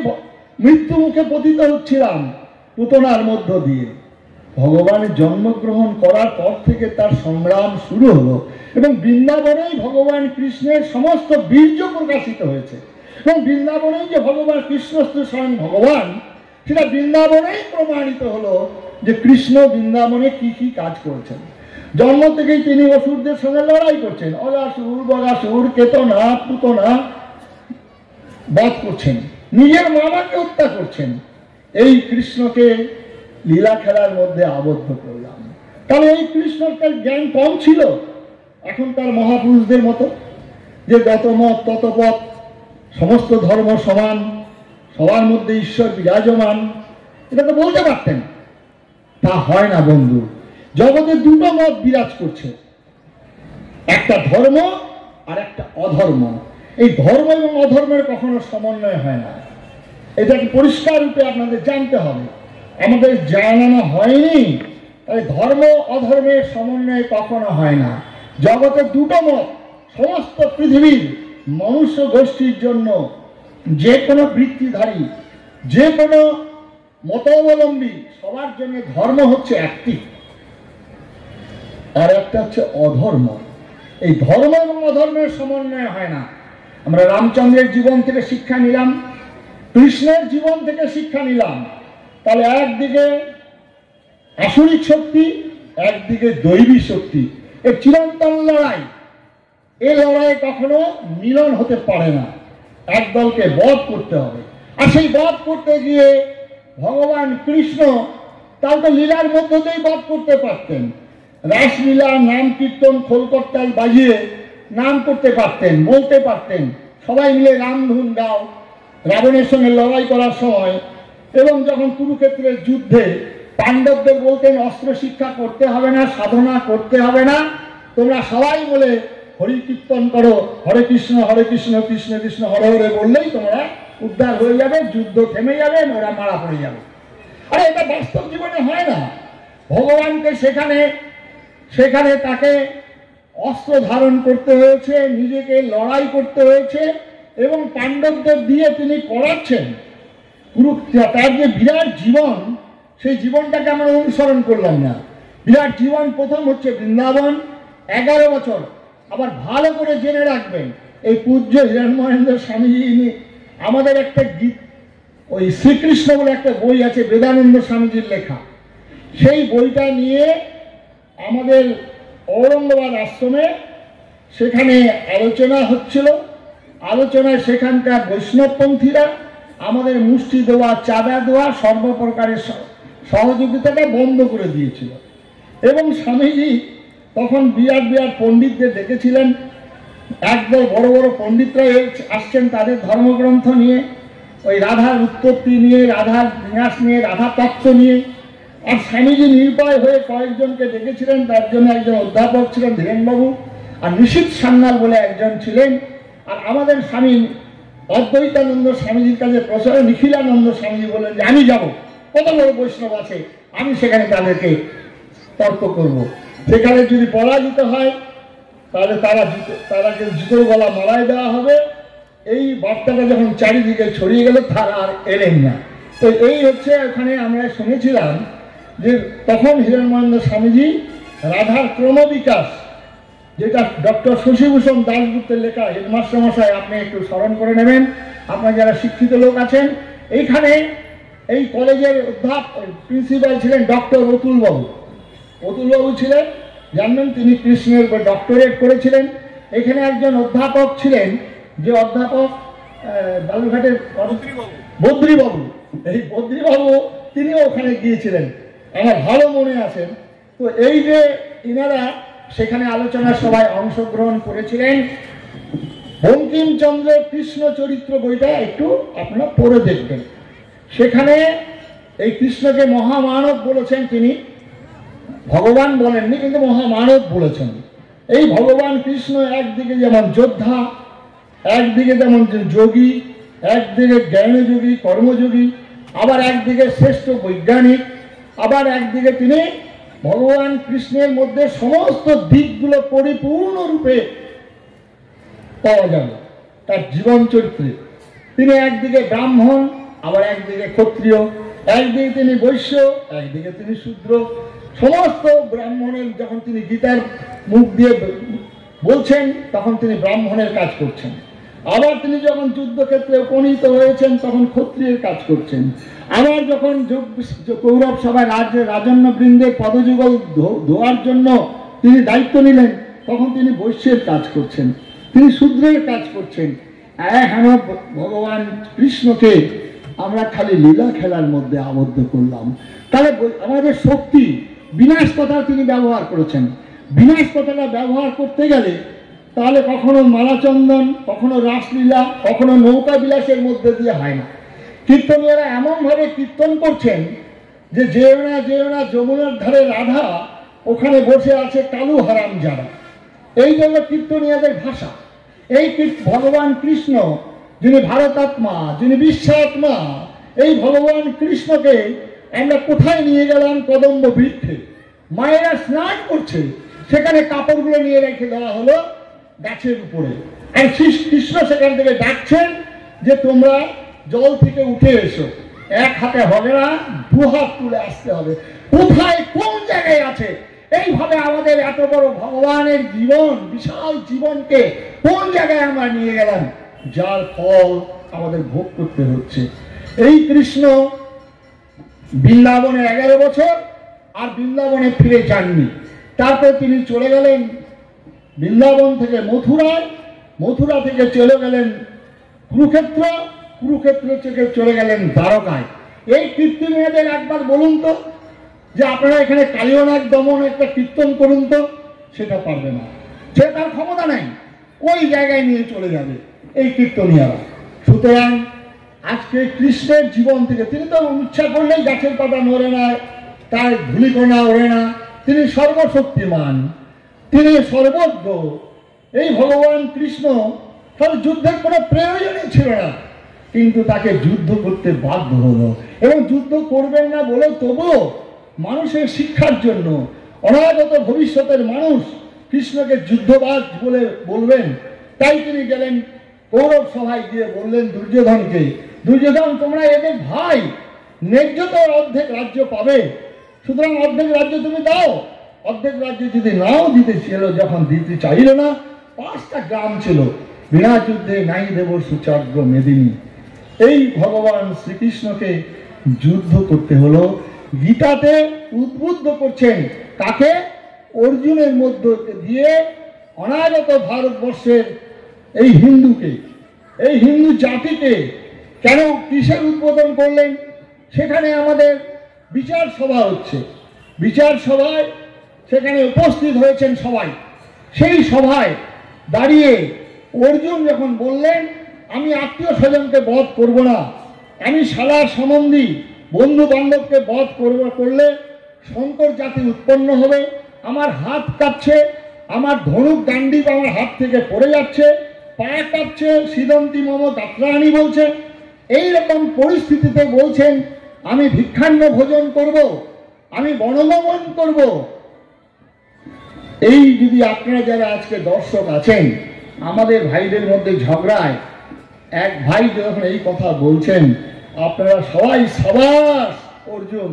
মৃত্যু মুখে পতিত হচ্ছিলাম পুতনার মধ্য দিয়ে। ভগবানের জন্মগ্রহণ করার পর থেকে তার সংগ্রাম শুরু হলো এবং বৃন্দাবনেই ভগবান কৃষ্ণের সমস্ত বীর্য প্রকাশিত হয়েছে। এবং বৃন্দাবনেই যে ভগবান কৃষ্ণ স্বয়ং ভগবান, সেটা বৃন্দাবনেই প্রমাণিত হলো যে কৃষ্ণ বৃন্দাবনে কি কি কাজ করেছেন। জন্ম থেকেই তিনি অসুরদের সঙ্গে লড়াই করছেন, অলাসুর বগাসুর কেতনা পুতনা বধ করছেন, নিজের মামাকে হত্যা করছেন। এই কৃষ্ণকে লীলা খেলার মধ্যে আবদ্ধ করলাম। তাহলে এই কৃষ্ণের জ্ঞান কম ছিল এখনকার মহাপুরুষদের মতো, যে যত মত তত পথ, সমস্ত ধর্ম সমান, সবার মধ্যে ঈশ্বর বিরাজমান, এটা তো বলতে পারতেন। তা হয় না বন্ধু। জগতে দুটো মত বিরাজ করছে, একটা ধর্ম আর একটা অধর্ম। এই ধর্ম এবং অধর্মের কখনো সমন্বয় হয় না। এটাকে পরিষ্কার রূপে আপনাদের জানতে হবে। আমাদের জানানো হয়নি, তাই ধর্ম অধর্মের সমন্বয় কখনো হয় না। জগতের দুটো মত, সমস্ত পৃথিবীর মনুষ্য গোষ্ঠীর জন্য, যে কোনো বৃত্তিধারী, যে কোনো মতাবলম্বী, সবার জন্য ধর্ম হচ্ছে একটি, আর একটা হচ্ছে অধর্ম। এই ধর্ম এবং অধর্মের সমন্বয় হয় না। আমরা রামচন্দ্রের জীবন থেকে শিক্ষা নিলাম, কৃষ্ণের জীবন থেকে শিক্ষা নিলাম। তাহলে একদিকে আসরিক শক্তি, একদিকে দৈবী শক্তি, এর চিরন্তন লড়াই। এই লড়াই কখনো মিলন হতে পারে না, এক দলকে বধ করতে হবে। আর সেই বধ করতে গিয়ে ভগবান কৃষ্ণ তাহলে তো লীলার মধ্য দিয়েই বধ করতে পারতেন। রাসলীলা, নাম কীর্তন, খোলকর্তাল বাজিয়ে নাম করতে পারতেন, বলতে পারতেন, সবাই মিলে রামধুন গাও রাবণের সঙ্গে লড়াই করার সময়। এবং যখন কুরুক্ষেত্রের যুদ্ধে পাণ্ডবদের বলতেন অস্ত্র শিক্ষা করতে হবে না, সাধনা করতে হবে না, তোমরা সবাই বলে হরি কীর্তন করো, হরে কৃষ্ণ কৃষ্ণ কৃষ্ণ হরে হরে বললেই তোমরা উদ্ধার হয়ে যাবে, যুদ্ধ থেমে যাবে, ওরা মারা পড়ে যাবে। আরে এটা বাস্তব জীবনে হয় না। ভগবানকে সেখানে তাকে অস্ত্র ধারণ করতে হয়েছে, নিজেকে লড়াই করতে হয়েছে এবং পাণ্ডবদের দিয়ে তিনি করাচ্ছেন। তার যে বিরাট জীবন, সেই জীবনটাকে আমরা অনুসরণ করলাম না। বিরাট জীবন প্রথম হচ্ছে বৃন্দাবন, 11 বছর। আবার ভালো করে জেনে রাখবেন, এই পূজ্য হিরণমহেন্দ্র স্বামীজি আমাদের একটা গীত, ওই শ্রীকৃষ্ণ বলে একটা বই আছে বেদানন্দ স্বামীজির লেখা, সেই বইটা নিয়ে আমাদের ঔরঙ্গাবাদ আশ্রমে সেখানে আলোচনা হচ্ছিল আলোচনায় সেখানকার বৈষ্ণবপন্থীরা আমাদের মুষ্টি দেওয়া, চাঁদা দেওয়া, সর্বপ্রকারের সহযোগিতাটা বন্ধ করে দিয়েছিল। এবং স্বামীজি তখন বিরাট বিরাট পণ্ডিতদের ডেকেছিলেন। একদল বড় বড় পণ্ডিতরা আসছেন তাদের ধর্মগ্রন্থ নিয়ে, ওই রাধার উৎপত্তি নিয়ে, রাধার বিনাশ নিয়ে, রাধা তত্ত্ব নিয়ে। আর স্বামীজি নির্ভয় হয়ে কয়েকজনকে ডেকেছিলেন। তার জন্য একজন অধ্যাপক ছিলেন ধীরেনবাবু, আর নিশীথ সান্যাল বলে একজন ছিলেন। আর আমাদের স্বামী অদ্বৈতানন্দ স্বামীজির কাছে প্রচার, নিখিলানন্দ স্বামীজি বললেন যে আমি যাব, কত বড় বৈষ্ণব আছে, আমি সেখানে তাদেরকে তর্ক করব। সেখানে যদি পরাজিত হয় তাহলে তারাকে জুতোর গলা মারাই দেওয়া হবে। এই বার্তাটা যখন চারিদিকে ছড়িয়ে গেল, তারা আর এলেন না। তো এই হচ্ছে এখানে আমরা শুনেছিলাম যে তখন হিরণমহেন্দ্র স্বামীজি রাধার ক্রমবিকাশ, যেটা ডক্টর শশীভূষণ দাশগুপ্তের লেখা, হেডমাস্টার মশাই আপনি একটু স্মরণ করে নেবেন, আপনার যারা শিক্ষিত লোক আছেন। এইখানে এই কলেজের প্রিন্সিপাল ছিলেন ডক্টর অতুলবাবু। অতুলবাবু ছিলেন, জানবেন, তিনি কৃষ্ণের ডক্টরেট করেছিলেন। এখানে একজন অধ্যাপক ছিলেন, যে অধ্যাপক বালুরঘাটের বদ্রীবাবু। এই বদ্রীবাবু তিনিও ওখানে গিয়েছিলেন, আমার ভালো মনে আছেন। তো এই যে ইনারা সেখানে আলোচনা সভায় অংশগ্রহণ করেছিলেন। বঙ্কিমচন্দ্র কৃষ্ণ চরিত্র বইটা একটু আপনারা পড়ে দেখবেন। সেখানে এই কৃষ্ণকে মহামানব বলেছেন তিনি, ভগবান বলেননি, কিন্তু মহামানব বলেছেন। এই ভগবান কৃষ্ণ একদিকে যেমন যোদ্ধা, একদিকে যেমন যোগী, একদিকে জ্ঞানযোগী, কর্মযোগী, আবার একদিকে শ্রেষ্ঠ বৈজ্ঞানিক, আবার একদিকে তিনি ভগবান কৃষ্ণের মধ্যে সমস্ত দিকগুলো পরিপূর্ণরূপে পাওয়া যাবে তার জীবন চরিত্রে। তিনি একদিকে ব্রাহ্মণ, আবার একদিকে ক্ষত্রিয়, একদিকে তিনি বৈশ্য, একদিকে তিনি শূদ্র। সমস্ত ব্রাহ্মণের যখন তিনি গীতার মুখ দিয়ে বলছেন, তখন তিনি ব্রাহ্মণের কাজ করছেন। আবার তিনি যখন যুদ্ধক্ষেত্রে উপনীত হয়েছেন, তখন ক্ষত্রিয়ের কাজ করছেন। আবার যখন কৌরব সভায় রাজন্য বৃন্দের পদযুগল ধোয়ার জন্য তিনি দায়িত্ব নিলেন, তখন তিনি বৈশ্যের কাজ করছেন, তিনি শূদ্রের কাজ করছেন। হ্যাঁ, ভগবান কৃষ্ণকে আমরা খালি লীলা খেলার মধ্যে আবদ্ধ করলাম। তাহলে আমাদের শক্তি বিনাশ কথা তিনি ব্যবহার করেছেন। বিনাশ কথাটা ব্যবহার করতে গেলে তাহলে কখনো মালাচন্দন, কখনো রাসলীলা, কখনো নৌকা বিলাসের মধ্যে দিয়ে হয় না। কীর্তনীয়রা এমনভাবে কীর্তন করছেন যে যেও না যেও না যমুনার ধারে রাধা, ওখানে বসে আছে কালু হারাম যারা। এই জন্য কীর্তনীয়দের ভাষা। এই ভগবান কৃষ্ণ যিনি ভারতাত্মা, যিনি বিশ্বাত্মা, এই ভগবান কৃষ্ণকে আমরা কোথায় নিয়ে গেলাম? কদম্ব বৃক্ষে। মায়েরা স্নান করছে, সেখানে কাপড়গুলো নিয়ে রেখে দেওয়া হলো গাছের উপরে। আর কৃষ্ণ সেখান থেকে ডাকছেন যে তোমরা জল থেকে উঠে এসো। এক হাতে হবে না, দু হাত তুলে আসতে হবে। কোথায়, কোন জায়গায় আছে? এইভাবে আমাদের এত বড় ভগবানের জীবন, বিশাল জীবনকে কোন জায়গায় আমরা নিয়ে গেলাম, যার ফল আমাদের ভোগ করতে হচ্ছে। এই কৃষ্ণ বৃন্দাবনে 11 বছর আর বৃন্দাবনে ফিরে যাননি। তারপর তিনি চলে গেলেন বৃন্দাবন থেকে মথুরায়, মথুরা থেকে চলে গেলেন কুরুক্ষেত্র, কুরুক্ষেত্র থেকে চলে গেলেন দ্বারকায়। এই কীর্তনীয়দের একবার বলুন তো যে আপনারা এখানে কালীনাগ দমন একটা কীর্তন করুন তো, সেটা পারবে না, সে তার ক্ষমতা নেই। ওই জায়গায় নিয়ে চলে যাবে এই কীর্তনীয়রা। সুতরাং আজকে কৃষ্ণের জীবন থেকে, তিনি তো ইচ্ছা করলেই গাছের পাতা নড়ে না, তার ধূলিকণা ওড়ে না, তিনি সর্বশক্তিমান, তিনি সর্বজ্ঞ। এই ভগবান কৃষ্ণ, তার যুদ্ধের কোনো প্রয়োজনই ছিল না, কিন্তু তাকে যুদ্ধ করতে বাধ্য হলো। এবং যুদ্ধ করবেন না বলে তবুও মানুষের শিক্ষার জন্য, অনাগত ভবিষ্যতের মানুষ কৃষ্ণকে যুদ্ধবাজ বলে বলবেন, তাই তিনি গেলেন কৌরব সভায় গিয়ে বললেন দুর্যোধনকে, দুর্যোধন তোমরা এদের ভাই, ন্যায্য তো অর্ধেক রাজ্য পাবে, সুতরাং অর্ধেক রাজ্য তুমি দাও। অর্ধেক রাজ্য যদি নাও দিতে ছিল, যখন দিতে চাইল না, 5টা গ্রাম ছিল, বিনা যুদ্ধে নাই দেব সুচাগ্র মেদিনী। এই ভগবান শ্রীকৃষ্ণকে যুদ্ধ করতে হলো। গীতাতে উদ্বুদ্ধ করছেন কাকে? অর্জুনের মধ্য দিয়ে অনাগত ভারতবর্ষের এই হিন্দুকে, এই হিন্দু জাতিকে কেন কিসের উদ্বোধন করলেন? সেখানে আমাদের বিচার সভা হচ্ছে, বিচার সভায় সেখানে উপস্থিত হয়েছেন সবাই। সেই সভায় দাঁড়িয়ে অর্জুন যখন বললেন আমি আত্মীয় স্বজনকে বধ করব না, আমি শালা সম্বন্ধী বন্ধু বান্ধবকে বধ করলে শঙ্কর জাতি উৎপন্ন হবে, আমার হাত কাঁপছে, আমার ধনুক গান্ডীব আমার হাত থেকে পড়ে যাচ্ছে, পা কাঁপছে, সিদন্তি মম দাত্রাণী বলছে, এইরকম পরিস্থিতিতে বলছেন আমি ভিক্ষান্ন ভোজন করব, আমি বনগমন করব। এই যদি আপনারা যারা আজকে দর্শক আছেন, আমাদের ভাইদের মধ্যে ঝগড়ায় এক ভাই যখন এই কথা বলছেন, আপনারা সবাই সাবাস অর্জুন,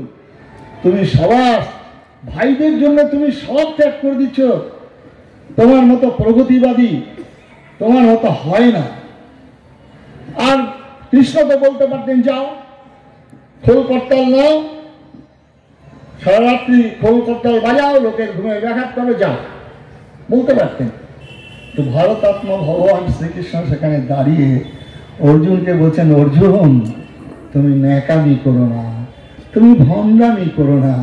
তুমি সাবাস, ভাইদের জন্য তুমি সব ত্যাগ করে দিচ্ছ, তোমার মতো প্রগতিবাদী তোমার মতো হয় না। আর কৃষ্ণ তো বলতে পারতেন যাও খোল করতাল নাও, সারারাত্রি খোল করতাল বাজাও, লোকের ঘুমে ব্যাঘাত করো, যাও, বলতে পারতেন। তো ভারতাত্মা ভগবান শ্রীকৃষ্ণ সেখানে দাঁড়িয়ে অর্জুনকে বলছেন অর্জুন তুমি ন্যাকামি করো না, তুমি ভণ্ডামি করো না,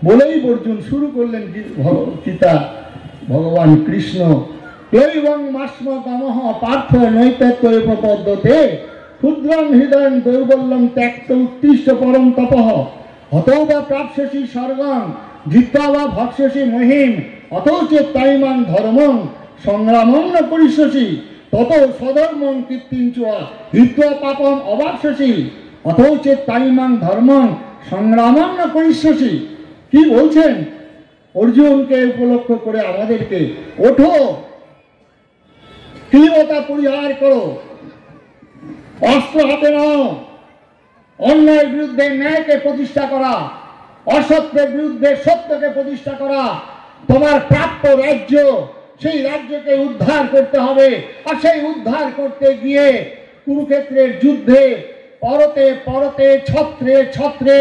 বলেই অর্জুন শুরু করলেন গীতা। ভগবান কৃষ্ণ দৈবং মাস্ম কামহ পার্থ নৈতত্য পদ্মতে ক্ষুদ্রং হৃদয়ং দৌর্বল্যং ত্যক্ত উত্তিষ্ঠ পরম তপঃ হতৌ বা প্রাপ্স্যসি স্বর্গং জিত্বা বা ভক্ষ্যসি মহিম অতৌ চেৎ তাইমাং ধর্মং সংগ্রামং ন করিষ্যসি তত স্বধর্মং কীর্তিঞ্চ হিত্বা পাপম অবাপ্স্যসি অতৌ চেৎ তাইমাং ধর্মং সংগ্রামং ন করিষ্যসি। কি বলছেন? অর্জুনকে উপলক্ষ করে আমাদেরকে, ওঠো, তীব্রতা পরিহার করো, অস্ত্র হাতে নাও, অন্যায়ের বিরুদ্ধে ন্যায়কে প্রতিষ্ঠা করা, অসত্যের বিরুদ্ধে সত্যকে প্রতিষ্ঠা করা, তোমার প্রাপ্য রাজ্য সেই রাজ্যকে উদ্ধার করতে হবে। আর সেই উদ্ধার করতে গিয়ে কুরুক্ষেত্রের যুদ্ধে পরতে পরতে ছত্রে ছত্রে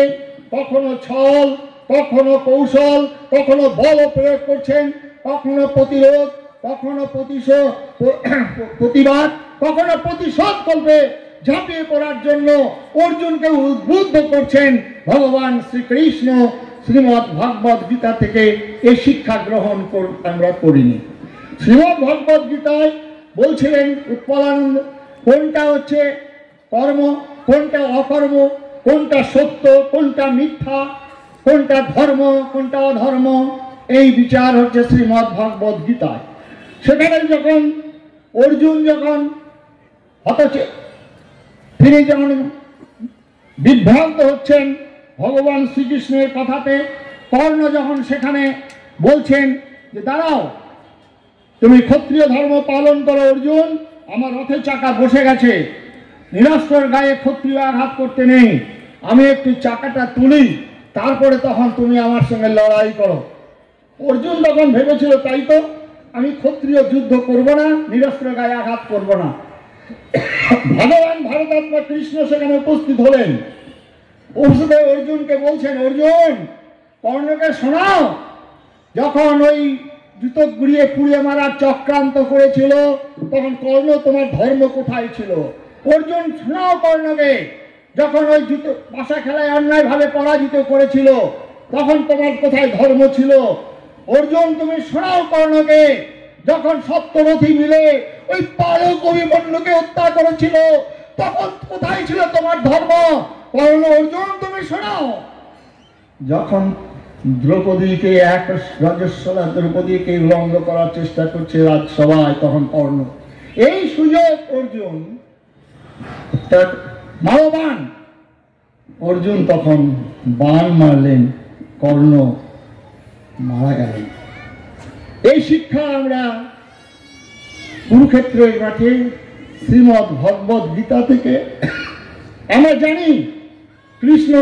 কখনো ছল, কখনো কৌশল, কখনো বল প্রয়োগ করছেন, কখনো প্রতিরোধ, কখনো প্রতিবাদ, কখনো প্রতিশোধ করবে ঝাঁপিয়ে পড়ার জন্য অর্জুনকে উদ্বুদ্ধ করছেন ভগবান শ্রীকৃষ্ণ। শ্রীমদ্ ভগবদ গীতা থেকে এই শিক্ষা গ্রহণ আমরা করিনি। শ্রীমদ্ ভগবদ গীতায় বলছিলেন উৎপলানন্দ কোনটা হচ্ছে কর্ম, কোনটা অকর্ম, কোনটা সত্য, কোনটা মিথ্যা, কোনটা ধর্ম, কোনটা অধর্ম, এই বিচার হচ্ছে শ্রীমদ্ ভগবদ গীতায়। সেখানে যখন অর্জুন যখন হতছে, তিনি যখন বিভ্রান্ত হচ্ছেন ভগবান শ্রীকৃষ্ণের কথাতে, কর্ণ যখন সেখানে বলছেন যে দাঁড়াও, তুমি ক্ষত্রিয় ধর্ম পালন করো অর্জুন, আমার রথের চাকা বসে গেছে, নিরস্ত্রর গায়ে ক্ষত্রিয় আঘাত করতে নেই, আমি একটু চাকাটা তুলি, তারপরে তখন তুমি আমার সঙ্গে লড়াই করো। অর্জুন তখন ভেবেছিল তাই তো, আমি ক্ষত্রিয় যুদ্ধ করব না, নিরস্ত্র গায়ে আঘাত করব না। ভগবান ভারতাত্মা কৃষ্ণ সেখানে উপস্থিত হলেন, উপস্থিত অর্জুনকে বলছেন অর্জুন কর্ণকে শোনাও, যখন ওই জুতো গুড়িয়ে পুড়িয়ে মারার চক্রান্ত করেছিল তখন কর্ণ তোমার ধর্ম কোথায় ছিল? অর্জুন শোনাও কর্ণকে, যখন ওই জুতো পাশা খেলায় অন্যায়ভাবে পরাজিত করেছিল তখন তোমার কোথায় ধর্ম ছিল? অর্জুন তুমি শোনাও কর্ণকে, যখন সপ্তরথী মিলে ওই পালক অভিমন্যুকে হত্যা করেছিল তখন কোথায় ছিল তোমার ধর্ম? কর্ণ অর্জুন তুমি শোনাও। যখন দ্রৌপদীকে এক রাজস্বলা দ্রৌপদীকে উলঙ্গ করার চেষ্টা করছে রাজসভায়, তখন কর্ণ, এই সুযোগ অর্জুন মারো বাণ। অর্জুন তখন বাণ মারলেন, কর্ণ মারা গেলেন। এই শিক্ষা আমরা কুরুক্ষেত্রের মাঠে শ্রীমদ্ ভগবদ গীতা থেকে আমরা জানি। কৃষ্ণ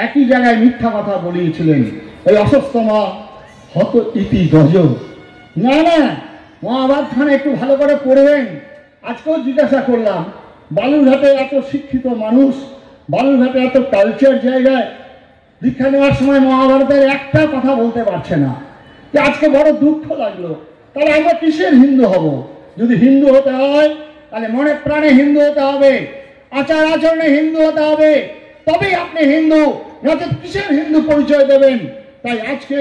একই জায়গায় মিথ্যা কথা বলিয়েছিলেন, ওই অশ্বত্থামা হত ইতি গজ। না না, মহাভারতখানে একটু ভালো করে পড়বেন। আজকেও জিজ্ঞাসা করলাম, বালুরঘাটে এত শিক্ষিত মানুষ, বালুরঘাটে এত কালচার জায়গায় দীক্ষা নেওয়ার সময় মহাভারতের একটা কথা বলতে পারছে না। আজকে বড় দুঃখ লাগলো। তাহলে আমরা কিসের হিন্দু হব? যদি হিন্দু হতে হয় তাহলে মনে প্রাণে হিন্দু হতে হবে, আচার আচরণে হিন্দু হতে হবে, তবেই আপনি হিন্দু, নচেত কিসের হিন্দু পরিচয় দেবেন? তাই আজকে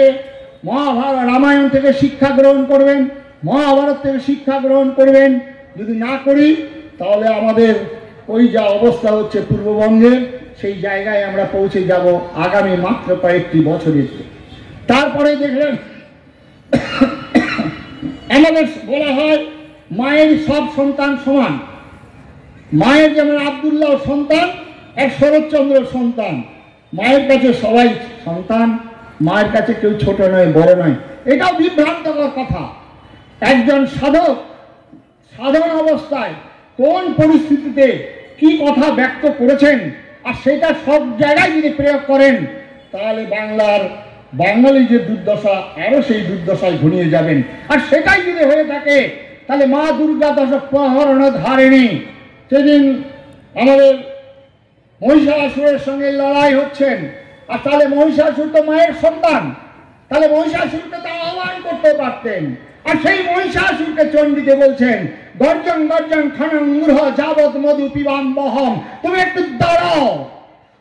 মহাভারত রামায়ণ থেকে শিক্ষা গ্রহণ করবেন, মহাভারত থেকে শিক্ষা গ্রহণ করবেন। যদি না করি তাহলে আমাদের ওই যা অবস্থা হচ্ছে পূর্ববঙ্গের, সেই জায়গায় আমরা পৌঁছে যাব আগামী মাত্র কয়েকটি বছরের। তারপরে দেখলেন আমাদের বলা হয় মায়ের সব সন্তান সমান। মায়ের যেমন আব্দুল্লাহ সন্তান, এক শরৎচন্দ্র সন্তান, মায়ের কাছে সবাই সন্তান, মায়ের কাছে কেউ ছোট নয় বড় নয়। এটাও বিভ্রান্তকর কথা। একজন সাধক সাধারণ অবস্থায় কোন পরিস্থিতিতে কি কথা ব্যক্ত করেছেন, আর সেটা সব জায়গায় যদি প্রয়োগ করেন, তাহলে বাঙালি যে দুর্দশা, আরো সেই দুর্দশায় ঘনিয়ে যাবেন। আর সেটাই যদি হয়ে থাকে, তাহলে মা দুর্গা দশ প্রহরণ ধারিণী, সেদিন আমাদের মহিষাসুরের সঙ্গে লড়াই হচ্ছেন, আর তাহলে মহিষাসুর তো মায়ের সন্তান, তাহলে মহিষাসুরকে তো আহ্বান করতে পারতেন। আর সেই মহিষাসুরকে চণ্ডীতে বলছেন, গর্জন গর্জন খনন মূঢ় যাবৎ মধু পিবাম বহম, তুমি একটু দাঁড়াও।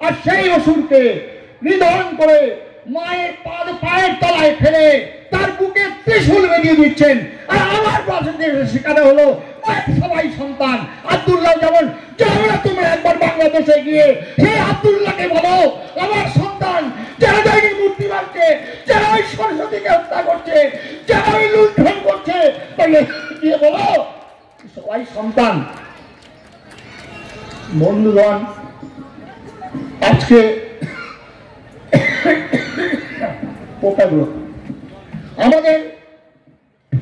আর সেই অসুরকে নিধন করে মায়ের পায়ের তলায় ফেলে তার বুকে ত্রিশূল বেরিয়ে দিচ্ছেন। আর আমার বাসুদেব শেখানো হলো মায়ের সবাই সন্তান। আব্দুল্লাহ যেমন তোমরা একবার বাংলাদেশে গিয়ে সেই আব্দুল্লাহকে বলো আমার সন্তান, যারা যায়নি মূর্তি বানছে, যারা ওই সরস্বতীকে হত্যা করছে, যারা ওই লুণ্ঠন করছে, তাহলে গিয়ে বলো সবাই সন্তান। বন্ধুগণ, আজকে পোকাগুলো আমাদের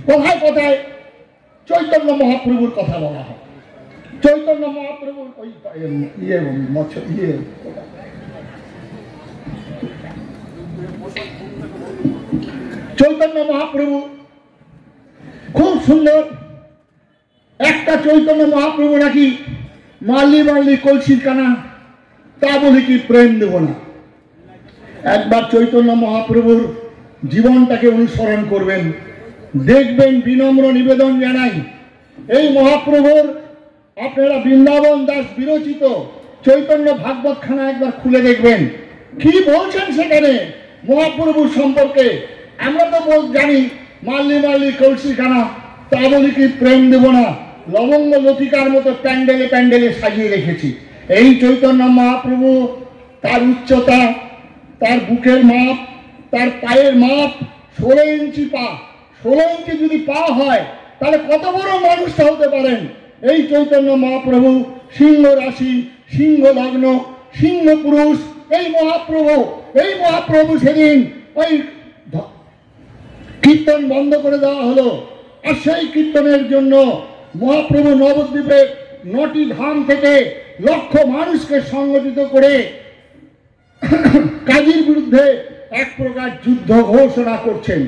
কোথায় কোথায় চৈতন্য মহাপ্রভুর কথা বলা হয়। চৈতন্য মহাপ্রভুর ওই চৈতন্য মহাপ্রভু খুব সুন্দর। একটা চৈতন্য মহাপ্রভু নাকি মারলি মারলি কলসির কানা, তা বলে কি প্রেম দেব না। একবার চৈতন্য মহাপ্রভুর জীবনটাকে অনুসরণ করবেন, দেখবেন। বিনম্র নিবেদন জানাই, এই মহাপ্রভুর আপনারা বৃন্দাবন দাস বিরচিত চৈতন্য ভাগবত খানা একবার খুলে দেখবেন, কি বলছেন সেখানে মহাপ্রভুর সম্পর্কে। আমরা তো জানি মারলি মারলি কলসি খানা, তা বলি কি প্রেম দেব না, লবঙ্গ লতিকার মতো প্যান্ডেলে প্যান্ডেলে সাজিয়ে রেখেছি। এই চৈতন্য মহাপ্রভু, তার উচ্চতা, তার বুকের মাপ, তার পায়ের মাপ 16 ইঞ্চি পা। 16 ইঞ্চি যদি পা হয়, তাহলে কত বড় মানুষটা হতে পারেন। এই চৈতন্য মহাপ্রভু সিংহ রাশি, সিংহ লগ্ন, সিংহ পুরুষ। এই মহাপ্রভু সেদিন ওই কীর্তন বন্ধ করে দেওয়া হলো। আর সেই কীর্তনের জন্য মহাপ্রভু নবদ্বীপের 9টি ধাম থেকে লক্ষ মানুষকে সংগঠিত করে কাজীর বিরুদ্ধে এক প্রকার যুদ্ধ ঘোষণা করছেন।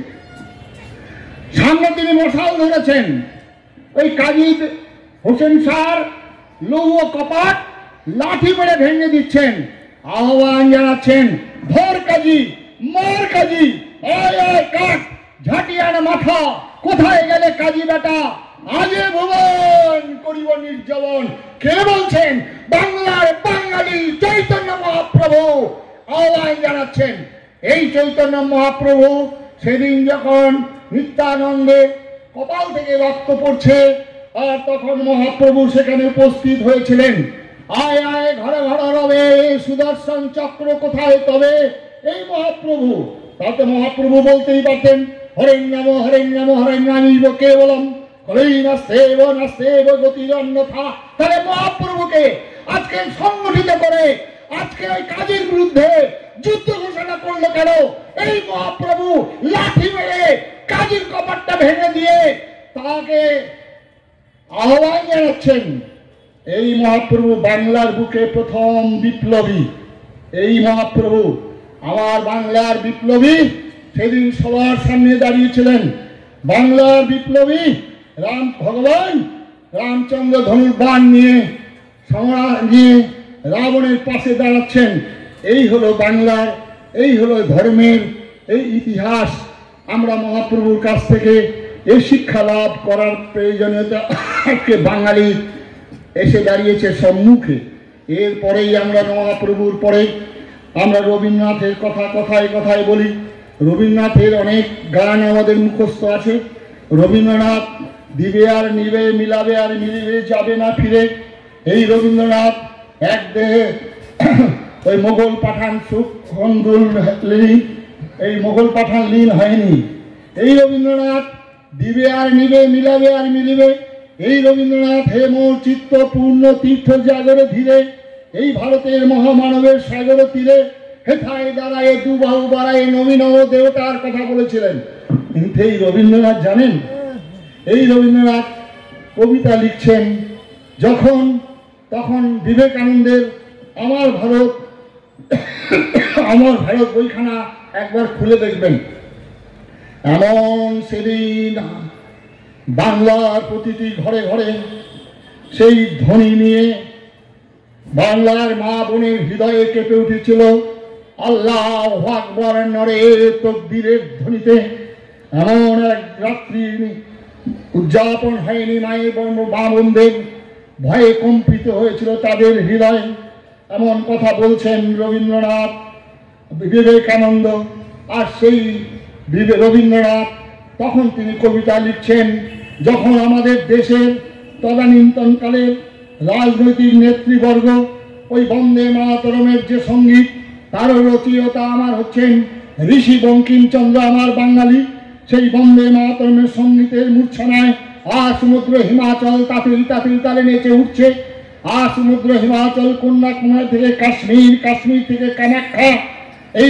সামনে তিনি মশাল ধরেছেন, ওই কাজী হোসেন শাহর লৌহ কপাট লাঠি মেরে ভেঙে দিচ্ছেন। আহ্বান জানাচ্ছেন, ধর কাজী, মার কাজী, কাঠ ঝাঁটিয়ার মাথা, কোথায় গেলে কাজী বেটা, আজে ভুবন করিব নির্জবন। কে বলছেন? বাংলার বাঙালি চৈতন্য মহাপ্রভু আহ্বান জানাচ্ছেন। এই চৈতন্য মহাপ্রভু সেদিন যখন নিত্যানন্দে কপাল থেকে রক্ত পড়ছে, আর তখন মহাপ্রভু সেখানে উপস্থিত হয়েছিলেন। আয় আয় ঘরে ঘরে রবে, সুদর্শন চক্র কোথায় তবে? এই মহাপ্রভু। তাতে মহাপ্রভু বলতেই পারতেন, হরেন নাম হরেন নাম হরেন নামিব কেবলম হরেই নাস্তেব নাস্তেব গতিরন্যথা। তাহলে মহাপ্রভুকে আজকে সংগঠিত করে আজকে ওই কাজের বিরুদ্ধে যুদ্ধ ঘোষণা করলো কেন? এই মহাপ্রভু লাঠি মেরে কাজীর কপাটটা ভেঙে দিয়ে তাকে আহ্বান জানাচ্ছেন। এই মহাপ্রভু বাংলার বুকে প্রথম বিপ্লবী। এই মহাপ্রভু আমার বাংলার বিপ্লবী। সেদিন সবার সামনে দাঁড়িয়েছিলেন বাংলার বিপ্লবী ভগবান রামচন্দ্র ধনুর্বাণ নিয়ে রাবণের পাশে দাঁড়াচ্ছেন। এই হলো বাংলার, এই হলো ধর্মের, এই ইতিহাস। আমরা মহাপ্রভুর কাছ থেকে এই শিক্ষা লাভ করার প্রয়োজনীয়তা আজকে বাঙালি এসে দাঁড়িয়েছে সম্মুখে। এরপরেই আমরা মহাপ্রভুর পরে আমরা রবীন্দ্রনাথের কথা কথায় কথায় বলি। রবীন্দ্রনাথের অনেক গান আমাদের মুখস্থ আছে। রবীন্দ্রনাথ দিবে আর নিবে, মিলাবে আর মিলিবে, যাবে না ফিরে। এই রবীন্দ্রনাথ এক দেহে ওই মোগল পাঠান সুখ এই মোগল পাঠান লীন হয়নি। এই রবীন্দ্রনাথ দিবে আর নিবে, মিলাবে আর মিলিবে। এই রবীন্দ্রনাথ হে মোর চিত্ত পূর্ণ তীর্থ জাগরে ধীরে, এই ভারতের মহামানবের সাগর তীরে হেথায় দাঁড়ায় দুবাহু বাড়ায় নবীন দেবতার কথা বলেছিলেন। কিন্তু এই রবীন্দ্রনাথ জানেন, এই রবীন্দ্রনাথ কবিতা লিখছেন যখন তখন বিবেকানন্দের আমার ভারত বইখানা একবার খুলে দেখবেন। এমন সেদিন বাংলার প্রতিটি ঘরে ঘরে সেই ধ্বনি নিয়ে বাংলার মা বোনের হৃদয়ে কেঁপে উঠেছিল আল্লাহু আকবার নরে তকবীরের ধ্বনিতে। এমন এক রাত্রি উদযাপন হয়নি মায়ের মা বোনদের, ভয়ে কম্পিত হয়েছিল তাদের হৃদয়। এমন কথা বলছেন রবীন্দ্রনাথ, বিবেকানন্দ। আর সেই রবীন্দ্রনাথ তখন তিনি কবিতা লিখছেন যখন আমাদের দেশের তদানীন্তনকালে রাজনৈতিক নেতৃবর্গ ওই বন্দে মাতরমের যে সঙ্গীত, তারও রচয়িতা আমার হচ্ছেন ঋষি বঙ্কিমচন্দ্র, আমার বাঙালি। সেই বন্দে মাতরমের সঙ্গীতের মূর্ছনায় সমুদ্র হিমাচল তাতিল তাতিল তালে নেচে উঠছে। সমুদ্র হিমাচল, কন্যাকুমারী থেকে কাশ্মীর, কাশ্মীর থেকে কামাখ্যা। এই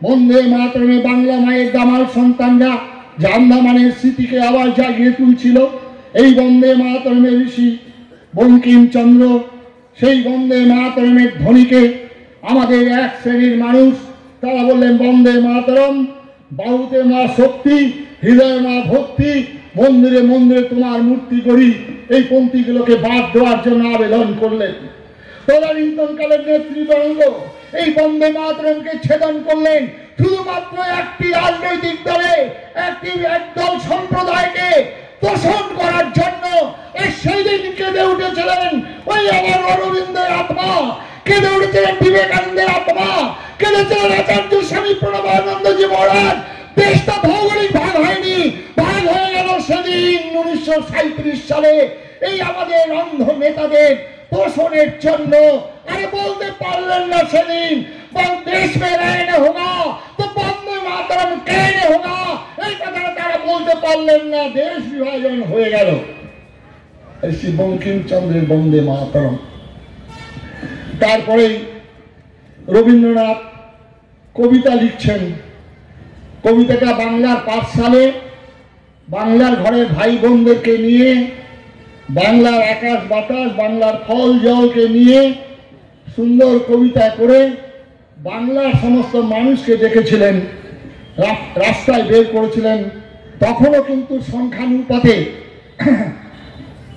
বন্দে মাতরমে বাংলা মায়ের দামাল সন্তানরা যে আন্দামানের স্মৃতিকে আবার জাগিয়ে তুলছিল। এই বন্দে মাতরমের ঋষি বঙ্কিমচন্দ্র সেই বন্দে মাতরমের ধ্বনিকে আমাদের এক শ্রেণীর মানুষ তারা বললেন বন্দে মাতরম, বাহুতে মা শক্তি, হৃদয়ে মা ভক্তি, মন্দিরে মন্দিরে তোমার মূর্তি গড়ি। এই পঙ্ক্তিগুলোকে বাদ দেওয়ার জন্য আবেদন করলেন। তদানীন্তনকালের নেতৃবৃন্দ এই বন্দে মাতরমকে ছেদন করলেন শুধুমাত্র একটি রাজনৈতিক দলে, একদল সম্প্রদায়কে পোষণ করার জন্য। সেই দিন কেঁদে উঠেছিলেন ওই আমার অরবিন্দের আত্মা, কেঁদে উঠেছিলেন বিবেকানন্দের আত্মা, কেঁদেছিলেন আচার্য স্বামী প্রণবানন্দজি মহারাজ। দেশটা ভৌগোলিক ভাগ হয়নি, ভাগ হয়ে গেল সেদিন 1937 সালে এই আমাদের অন্ধ নেতাদের পোষণের জন্য। আরে বলতে পারলেন না সেদিন দেশ মে रहने होगा तो বন্দে মাতরম कहने होगा, এই কথাটা তারা বলতে পারলেন না। দেশ বিভাজন হয়ে গেল। শ্রী বঙ্কিমচন্দ্রের বন্দে মাতরম। তারপরে রবীন্দ্রনাথ কবিতা লিখছেন। কবিতাটা বাংলার পাঠশালে বাংলার ঘরে ভাই বোনদেরকে নিয়ে, বাংলার আকাশ বাতাস, বাংলার ফল জলকে নিয়ে সুন্দর কবিতা করে বাংলার সমস্ত মানুষকে দেখেছিলেন, রাস্তায় বের করেছিলেন। তখনও কিন্তু সংখ্যানুপাতে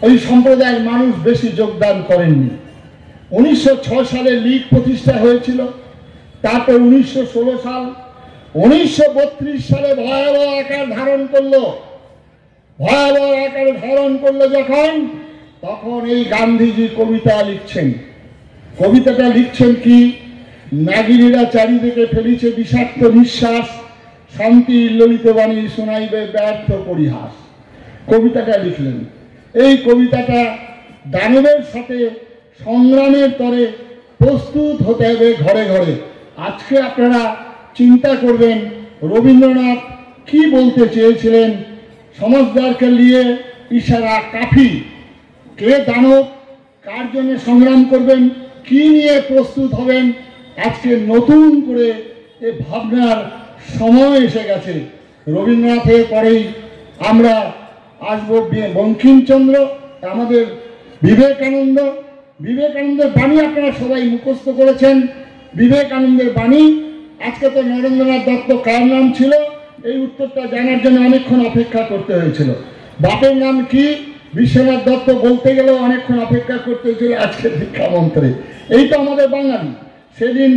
ওই সম্প্রদায়ের মানুষ বেশি যোগদান করেননি। 1906 সালে লীগ প্রতিষ্ঠা হয়েছিল। তারপর 1916 সাল, 1932 সালে ভয়াবহ আকার ধারণ করলো যখন, তখন এই গান্ধীজি কবিতা লিখছেন। কবিতাটা লিখছেন কি, নাগিনীরা চারিদিকে ফেলিছে বিষাক্ত নিঃশ্বাস, শান্তি ললিত বাণী শোনাইবে ব্যর্থ পরিহাস। কবিতাটা লিখলেন। এই কবিতাটা দানবের সাথে সংগ্রামের তরে প্রস্তুত হতে হবে ঘরে ঘরে। আজকে আপনারা চিন্তা করবেন রবীন্দ্রনাথ কি বলতে চেয়েছিলেন। সমাজদারকে নিয়ে ইশারা কাফি, কে দানব, কার জন্য সংগ্রাম করবেন, কি নিয়ে প্রস্তুত হবেন, আজকে নতুন করে এ ভাবনার সময় এসে গেছে। রবীন্দ্রনাথের পরেই আমরা আসবো বঙ্কিমচন্দ্র, আমাদের বিবেকানন্দের বাণী আপনারা সবাই মুখস্থ করেছেন। বিবেকানন্দের বাণী, আজকে তো নরেন্দ্রনাথ দত্ত কার নাম ছিল এই উত্তরটা জানার জন্য অনেকক্ষণ অপেক্ষা করতে হয়েছিল। বাপের নাম কি বিশ্বনাথ দত্ত বলতে গেলেও অনেকক্ষণ অপেক্ষা করতে হয়েছিল আজকের শিক্ষামন্ত্রী। এই তো আমাদের বাঙালি। সেদিন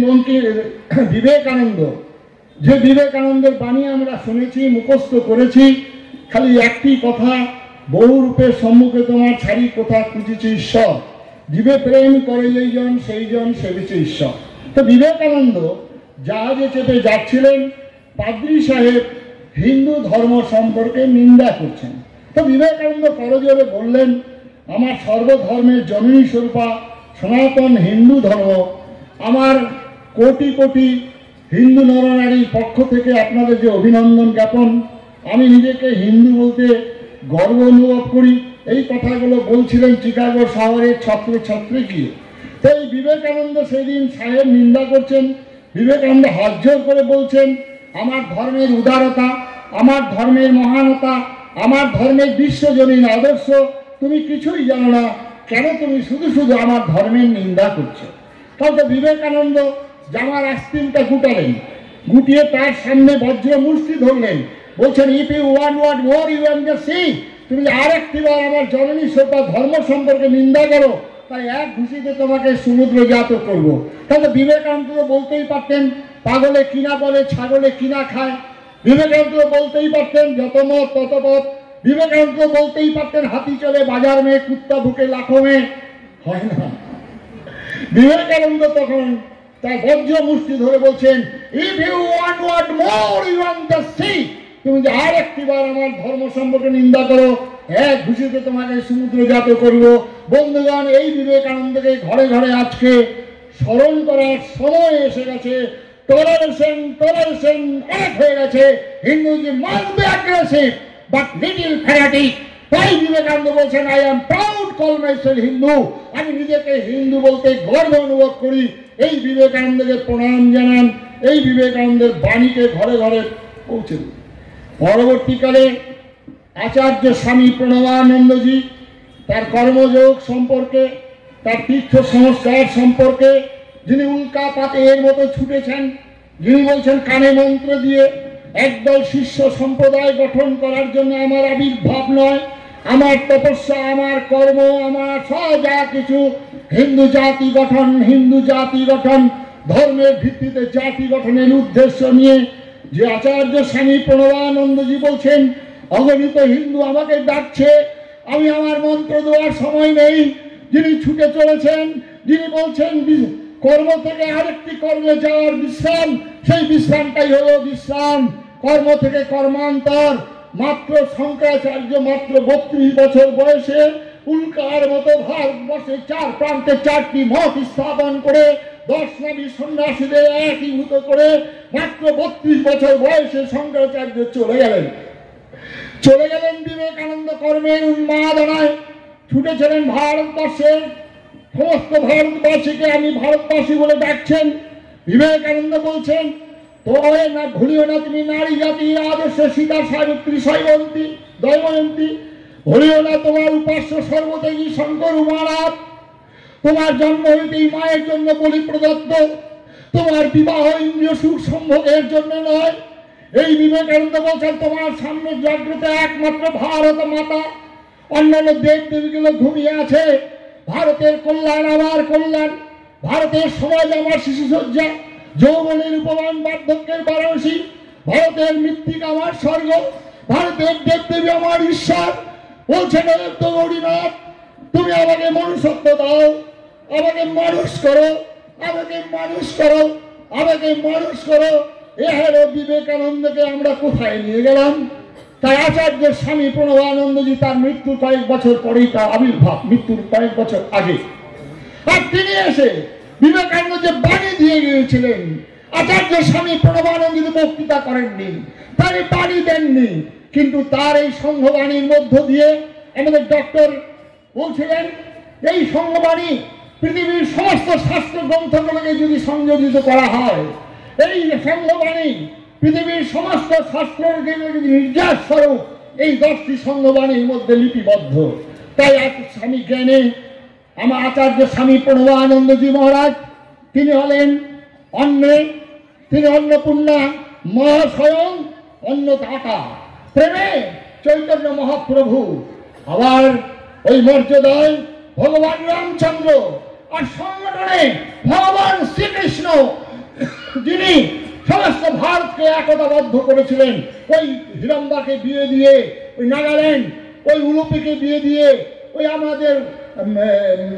বিবেকানন্দের বাণী আমরা শুনেছি, মুখস্থ করেছি। খালি একটি কথা বহু রূপের সম্মুখে তোমার ছাড়ি কোথা খুঁজেছে ঈশ্বর, জীবে প্রেম করে যেইজন সেইজন সেবিছে ঈশ্বর। তো বিবেকানন্দ জাহাজে চেপে যাচ্ছিলেন, পাদ্রী সাহেব হিন্দু ধর্ম সম্পর্কে নিন্দা করছেন। তো বিবেকানন্দ করজোরে বললেন, আমার সর্বধর্মের জননী স্বরূপা সনাতন হিন্দু ধর্ম, আমার কোটি কোটি হিন্দু নরনারীর পক্ষ থেকে আপনাদের যে অভিনন্দন জ্ঞাপন। আমি নিজেকে হিন্দু বলতে গর্ব অনুভব করি। এই কথাগুলো বলছিলেন চিকাগো শহরের ছাত্রছাত্রী গিয়ে। তো এই বিবেকানন্দ সেদিন সাহেব নিন্দা করছেন। বিবেকানন্দ হাত জোর করে বলছেন, আমার ধর্মের উদারতা, আমার ধর্মের মহানতা, আমার ধর্মের বিশ্বজনীন আদর্শ তুমি কিছুই জানো না, কেন তুমি শুধু শুধু আমার ধর্মের নিন্দা করছো। তাহলে বিবেকানন্দ জামার আস্তিনটা গুটালেন, গুটিয়ে তার সামনে বজ্র মুষ্টি ধরলেন, বলছেন, if you want more you can just see, তুমি আর একটিবার আমার জননী সত্তা ধর্ম সম্পর্কে নিন্দা করো, তাই এক ঘুষিতে তোমাকে সমুদ্রজাত করব। তাহলে বিবেকানন্দ বলতেই পারতেন, পাগলে কিনা বলে ছাগলে কিনা খায়। বিবেকানন্দ বলতেই পারতেন, যত মত তত পথ। বিবেকানন্দ বলতেই পারতেন, হাতি চলে বাজার মেয়ে, কুত্তা ভুকে লাখো মেয়ে। হয় না। বিবেকানন্দ তখন তার বজ্র মুষ্টি ধরে বলছেন, if you want more you can just see, তুমি যে আর একটিবার আমার ধর্ম সম্পর্কে নিন্দা করো, এক ঘুষিতে তোমাকে সমুদ্রজাত করব। বন্ধুগণ, এই বিবেকানন্দকে ঘরে ঘরে আজকে স্মরণ করার সময় এসে গেছে। টলারেশন অনেক হয়ে গেছে। Hinduism must be aggressive but little fanatic. তাই বিবেকানন্দ বলছেন, I am proud call myself Hindu, আমি নিজেকে হিন্দু বলতে গর্ব অনুভব করি। এই বিবেকানন্দকে প্রণাম জানান, এই বিবেকানন্দের বাণীকে ঘরে ঘরে পৌঁছে দিন। পরবর্তীকালে আচার্য স্বামী প্রণবানন্দজি তার কর্মযোগ সম্পর্কে, তার তীর্থ সংস্কার সম্পর্কে, যিনি উল্কাপাতের মতো ছুটেছেন, যিনি বলছেন কানে মন্ত্র দিয়ে একদল শিষ্য সম্প্রদায় গঠন করার জন্য আমার আবির্ভাব নয়, আমার তপস্যা, আমার কর্ম, আমার যা কিছু হিন্দু জাতি গঠন, হিন্দু জাতি গঠন, ধর্মের ভিত্তিতে জাতি গঠনের উদ্দেশ্য নিয়ে যে আচার্য স্বামী প্রণবানন্দজি বলছেন, অগণিত হিন্দু আমাকে ডাকছে, আমি আমার মন্ত্র দেওয়ার সময় নেই। যিনি ছুটে চলেছেন, যিনি বলছেন কর্ম থেকে আরেকটি কর্মে যাওয়ার বিশ্রাম, সেই বিশ্রামটাই হলো বিশ্রাম। কর্ম থেকে কর্মান্তর। মাত্র শঙ্করাচার্য মাত্র 32 বছর বয়সে উল্কার মতো ভারতবর্ষের চার প্রান্তে 4টি মঠ স্থাপন করে 10 নামী সন্ন্যাসীদের একীভূত করে মাত্র 32 বছর বয়সে শঙ্করাচার্য চলে গেলেন বিবেকানন্দ কর্মের উন্মাদনায়। ছুটেছিলেন ভারতবর্ষের সমস্ত ভারতবাসীকে আমি ভারতবাসী বলে ডাকছেন। বিবেকানন্দ বলছেন, তবে না ভুলিও না তুমি নারী জাতির আদর্শ সীতা সাবিত্রী দয়ময়ন্তী, ভুলিও না তোমার উপাস্য সর্বত্যাগী শঙ্কর উমানাথ, তোমার জন্ম হইতেই মায়ের জন্য বলি প্রদত্ত, তোমার বিবাহ ইন্দ্রিয় সুখ সম্ভোগের জন্য নয়। এই বিবেকানন্দ বলছেন, তোমার সামনে জাগ্রত একমাত্র ভারত মাতা, অন্যান্য দেব দেবীগুলো ঘুমিয়ে আছে। ভারতের কল্যাণ আমার কল্যাণ, ভারতের সমাজ আমার শিশুসজ্জা, যৌবনের উপমান বার্ধক্যের বারাণসী, ভারতের মৃত্তিকা আমার স্বর্গ, ভারতের দেবদেবী আমার ঈশ্বর। বলছেন, গৌরীনাথ, তুমি আমাকে মনুষ্যত্ব দাও, আমাকে মানুষ করো, আমাকে মানুষ করো, আমাকে মানুষ করো। এ হলো বিবেকানন্দকে আমরা কোথায় নিয়ে গেলাম। তাই আচার্য স্বামী প্রণবানন্দজি তার মৃত্যুর কয়েক বছর পরেই তার আবির্ভাব, মৃত্যুর কয়েক বছর আগে। আর তিনি এসে বিবেকানন্দ যে বাণী দিয়ে গিয়েছিলেন, আচার্য স্বামী প্রণবানন্দ বক্তৃতা করেননি, তার বাণী দেননি, কিন্তু তার এই সংঘবাণীর মধ্য দিয়ে আমাদের ডক্টর বলছিলেন, এই সংঘবাণী পৃথিবীর সমস্ত শাস্ত্র গ্রন্থগুলোকে যদি সংযোজিত করা হয়, এই সংঘবাণী পৃথিবীর সমস্ত শাস্ত্রকে যদি নির্যাস স্বরূপ এই 10টি সংঘবাণীর মধ্যে লিপিবদ্ধ। তাই স্বামী জ্ঞানে আমার আচার্য স্বামী প্রণবানন্দজি মহারাজ, তিনি হলেন অন্নে, তিনি অন্নপূর্ণা মহাস্বয়ং অন্নদাতা, প্রেমে চৈতন্য মহাপ্রভু, আবার ওই মর্যাদায় ভগবান রামচন্দ্র, আর সংগঠনে ভগবান শ্রীকৃষ্ণ, যিনি সমস্ত ভারতকে একতাবদ্ধ করেছিলেন। ওই হিড়ম্বাকে বিয়ে দিয়ে ওই নাগাল্যান্ড ওই উলুপিকে বিয়ে দিয়ে, ওই আমাদের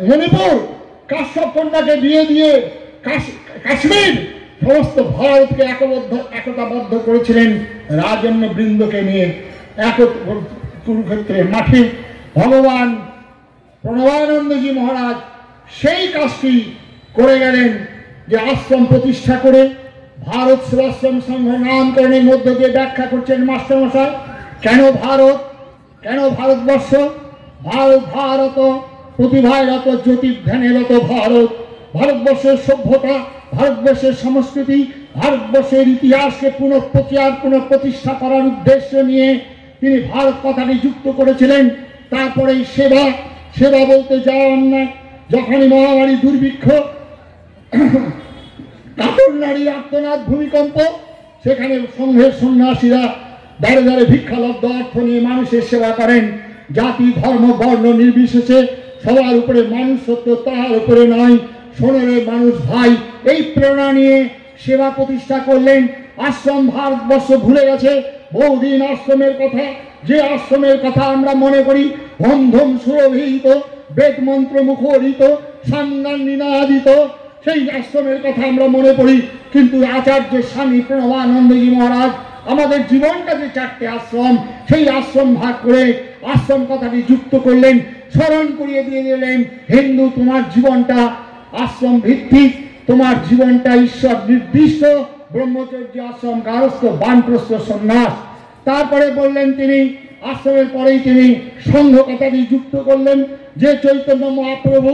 মণিপুর কাশ্যপ কন্যাকে বিয়ে দিয়ে কাশ্মীর সমস্ত ভারতকে একতাবদ্ধ করেছিলেন রাজন্য বৃন্দকে নিয়ে কুরুক্ষেত্রের মাঠে। ভগবান প্রণবানন্দজি মহারাজ সেই কাজটি করে গেলেন, যে আশ্রম প্রতিষ্ঠা করে ভারত সেবাশ্রম সংঘ নামকরণের মধ্য দিয়ে ব্যাখ্যা করছেন মাস্টারমশাই। কেন ভারত, কেন ভারতবর্ষ? ভারত প্রতিভায় রত, জ্যোতির্ধ্যানে রত ভারত। ভারতবর্ষের সভ্যতা, ভারতবর্ষের সংস্কৃতি, ভারতবর্ষের ইতিহাসকে পুনঃপ্রতিষ্ঠা করার উদ্দেশ্য নিয়ে তিনি ভারত কথাটি যুক্ত করেছিলেন। তারপরে সেবা, সেবা বলতে যাওয়া অন্যায়। যখনই মহামারী, দুর্ভিক্ষ, কাতর নারীর আর্তনাদ, ভূমিকম্প, সেখানে সংঘের সন্ন্যাসীরা দাঁড়ে দাঁড়ে ভিক্ষালব্ধ অর্থ নিয়ে মানুষের সেবা করেন। জাতি, ধর্ম, বর্ণ নির্বিশেষে সবার উপরে মানুষ সত্য, তাহার উপরে নয়, সোনারে মানুষ ভাই, এই প্রেরণা নিয়ে সেবা প্রতিষ্ঠা করলেন। আশ্রম ভারতবর্ষ ভুলে গেছে বহুদিন আশ্রমের কথা, যে আশ্রমের কথা আমরা মনে করি বন্ধম সুরভিত, বেদ মন্ত্র মুখরিত, সামগান নিনাদিত, সেই আশ্রমের কথা আমরা মনে করি। কিন্তু আচার্য স্বামী প্রণবানন্দজি মহারাজ আমাদের জীবনটা যে চারটে আশ্রম, সেই আশ্রম ভাগ করে আশ্রম কথাটি যুক্ত করলেন, স্মরণ করিয়ে দিয়ে দিলেন, হিন্দু তোমার জীবনটা আশ্রম ভিত্তিক, তোমার জীবনটা ঈশ্বর নির্দিষ্ট, ব্রহ্মচর্য আশ্রম, গারস্থ, বানপ্রস্থ, সন্ন্যাস। তারপরে বললেন তিনি, আশ্রমের পরেই তিনি সংঘ কথাটি যুক্ত করলেন, যে চৈতন্য মহাপ্রভু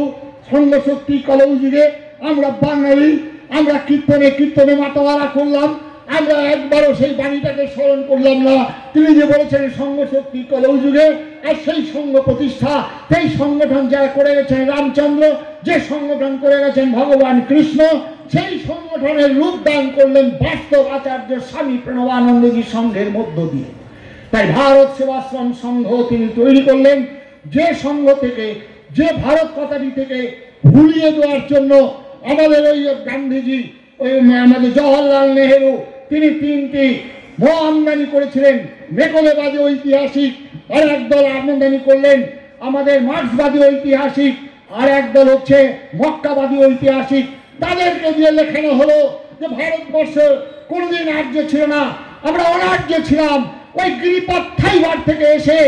সংঘ শক্তি কলৌযুগে আমরা বাঙালি, আমরা কীর্তনে কীর্তনে মাতোয়ারা করলাম, আমরা একবারও সেই বাণীটাকে স্মরণ করলাম না। তিনি যে বলেছেন সংঘ শক্তি কলৌযুগে, আর সেই সংঘ প্রতিষ্ঠা, সেই সংগঠন যারা করে গেছেন রামচন্দ্র, যে সংগঠন করে গেছেন ভগবান কৃষ্ণ, সেই সংগঠনের রূপ দান করলেন বাস্তব আচার্য স্বামী প্রণবানন্দজি সংঘের মধ্য দিয়ে। তাই ভারত সেবাশ্রম সংঘ তিনি তৈরি করলেন, যে সংঘ থেকে, যে ভারত কথাটি থেকে ভুলিয়ে দেওয়ার জন্য আমাদের ওই গান্ধীজি, ওই আমাদের জওহরলাল নেহেরু, তিনি তিনটি আমদানি করেছিলেন। মেকলেবাদী ঐতিহাসিক আর একদল আমদানি করলেন, আমাদের মার্ক্সবাদী ঐতিহাসিক আর একদল হচ্ছে মক্কাবাদী ঐতিহাসিক। তাদেরকে দিয়ে লেখানো হলো যে ভারতবর্ষ কোনোদিন আর্য ছিল না, আমরা অনার্য ছিলাম। ওই গিরিপথ থাইবার থেকে এসে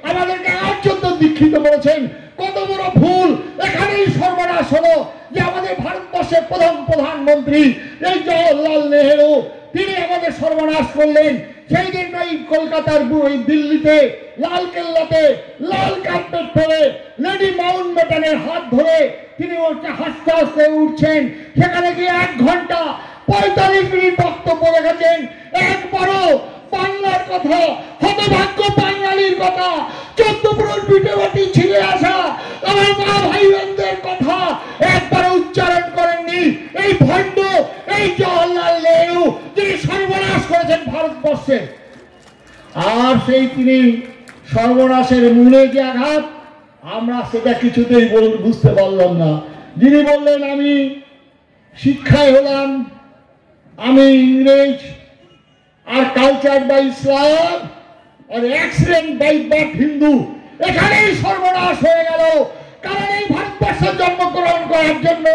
আমাদেরকে আর্যত্ব দীক্ষিত করেছেন। কত বড় ভুল! এখানেই সর্বনাশ হলো যে আমাদের ভারতবর্ষের প্রধানমন্ত্রী এই জওহরলাল নেহেরু, তিনি আমাদের সর্বনাশ করলেন। সেই দিন ওই কলকাতার দিল্লিতে লালকেল্লাতে লাল কার্পেট ফেলে লেডি মাউন্ট ব্যাটেনের হাত ধরে তিনি হাসতে হাসতে উঠছেন। সেখানে গিয়ে 1 ঘন্টা 45 মিনিট বক্তব্য রেখেছেন। একবারও বাংলার কথা, হতভাগ্য বাঙালির কথা, 14 পুরুষ বিটেবাটি ছিঁড়ে আসা আমার মা ভাই বোনদের কথা একবারও উচ্চারণ করেননি এই ভণ্ড, এই জওহরলাল নেহেরু, যিনি সর্বনাশ করেছেন ভারতবর্ষের। আর সেই তিনি সর্বনাশের মূলে যে আঘাত, আমরা সেটা কিছুতেই বুঝতে পারলাম না। যিনি বললেন আমি শিক্ষায় হলাম, আমি ইংরেজ, আর কালচার বাই ইসলাম, আর অ্যাক্সিডেন্ট বাই বার্থ হিন্দু, এখানেই সর্বনাশ হয়ে গেল। কারণ এই ভারতবর্ষে জন্মগ্রহণ করার জন্য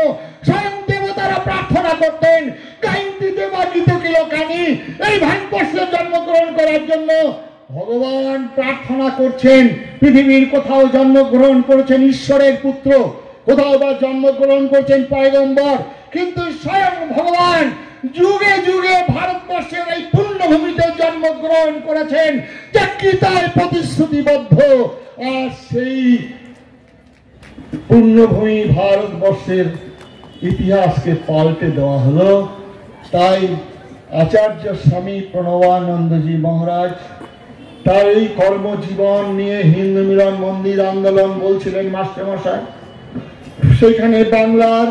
স্বয়ং দেবতারা প্রার্থনা করতেন, কাইন্তি দেবা গীত কিলকানি, এই ভারতবর্ষে জন্মগ্রহণ করার জন্য ভগবান প্রার্থনা করছেন। পৃথিবীর কোথাও জন্মগ্রহণ করেছেন ঈশ্বরের পুত্র, কোথাও বা জন্মগ্রহণ করছেন পয়গম্বর, কিন্তু স্বয়ং ভগবান যুগে যুগে ভারতবর্ষের এই পুণ্যভূমিতে জন্মগ্রহণ করেছেন, যা গীতায় প্রতিশ্রুতিবদ্ধ। আর সেই পুণ্যভূমি ভারতবর্ষের ইতিহাসকে পাল্টে দেওয়া হলো। তাই আচার্য স্বামী প্রণবানন্দজি মহারাজ তার এই কর্মজীবন নিয়ে হিন্দু মিলন মন্দির আন্দোলন বলছিলেন মাস্টারমশাই। সেখানে বাংলার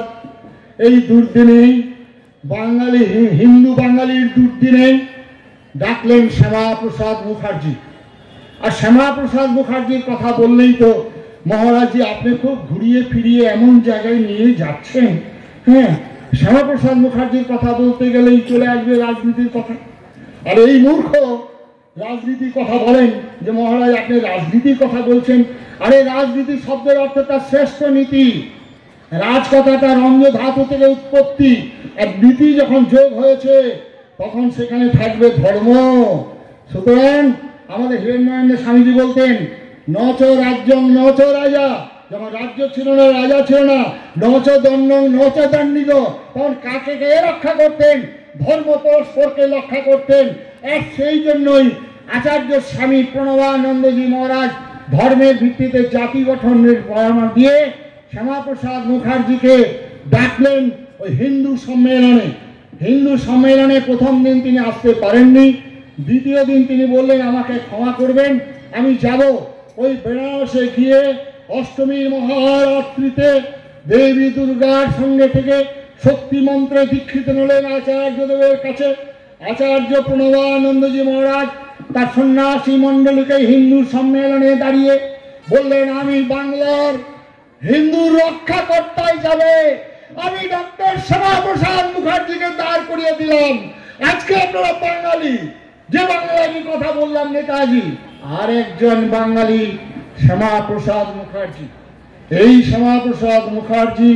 এই দুর্দিনে, বাঙালি হিন্দু বাঙালির দুর্দিনে ডাকলেন শ্যামাপ্রসাদ মুখার্জি। আর শ্যামাপ্রসাদ মুখার্জির কথা বললেই তো মহারাজজি আপনি খুব ঘুরিয়ে ফিরিয়ে এমন জায়গায় নিয়ে যাচ্ছেন। হ্যাঁ, শ্যামাপ্রসাদ মুখার্জির কথা বলতে গেলেই চলে আসবে রাজনীতির কথা। আর এই মূর্খ রাজনীতির কথা বলেন যে মহারাজ আপনি রাজনীতির কথা বলছেন। আরে রাজনীতি শব্দের অর্থটা শ্রেষ্ঠ নীতি। রাজ কথাটা রঞ্জ ধাতু থেকে উৎপত্তি, আর নীতি যখন যোগ হয়েছে তখন সেখানে থাকবে ধর্ম। সুতরাং আমাদের হিরণ্যানন্দ স্বামীজি বলতেন নচ রাজ্যং নচ রাজা, যখন রাজ্য ছিল না, রাজা ছিল না, নচ দণ্ডং নচ দণ্ডিত, তখন কাকে কে রক্ষা করতেন? ধর্ম পরস্পরকে রক্ষা করতেন। আর সেই জন্যই আচার্য স্বামী প্রণবানন্দজি মহারাজ ধর্মের ভিত্তিতে জাতি গঠনের পরামর্শ দিয়ে শ্যামাপ্রসাদ মুখার্জিকে ডাকলেন ওই হিন্দু সম্মেলনে। হিন্দু সম্মেলনে প্রথম দিন তিনি আসতে পারেননি, দ্বিতীয় দিন তিনি বললেন আমাকে ক্ষমা করবেন, আমি যাব। ওই বেনারসে গিয়ে অষ্টমীর মহারাত্রিতে দেবী দুর্গার সঙ্গে থেকে শক্তি মন্ত্রে দীক্ষিত হলেন আচার্যদেবের কাছে। আচার্য প্রণবানন্দজি মহারাজ তার সন্ন্যাসী মণ্ডলীকে হিন্দু সম্মেলনে দাঁড়িয়ে বললেন আমি বাংলার হিন্দু রক্ষা করতেই যাবে, আমি ডক্টর শ্যামাপ্রসাদ মুখার্জিকে দাঁড় করিয়ে দিলাম। আজকে আপনারা বাঙালি, যে বাঙালি কথা বললাম নেতাজি, আর একজন বাঙালি শ্যামাপ্রসাদ মুখার্জি। এই শ্যামাপ্রসাদ মুখার্জি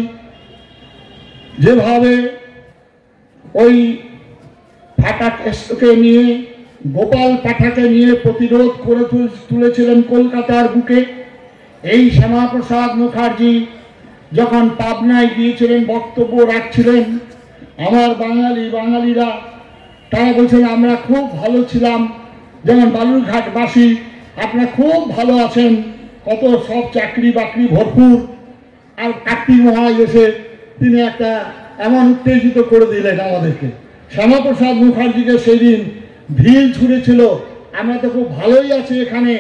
যেভাবে ওই পাঠাকে নিয়ে, গোপাল পাঠাকে নিয়ে প্রতিরোধ করে তুলেছিলেন কলকাতার বুকে, এই শ্যামাপ্রসাদ মুখার্জি যখন পাবনায় গিয়েছিলেন বক্তব্য রাখছিলেন, আমার বাঙালিরা তারা বলছেন আমরা খুব ভালো ছিলাম, যেমন বালুরঘাটবাসী আপনারা খুব ভালো আছেন, কত সব চাকরি বাকরি ভরপুর। আর কার্তিক মহারাজ এসে তিনি একটা এমন উত্তেজিত করে দিলেন আমাদেরকে। শ্যামাপ্রসাদ মুখার্জিকে সেই দিন ঢিল ছুঁড়েছিল, আমরা তো খুব ভালোই আছি এখানে।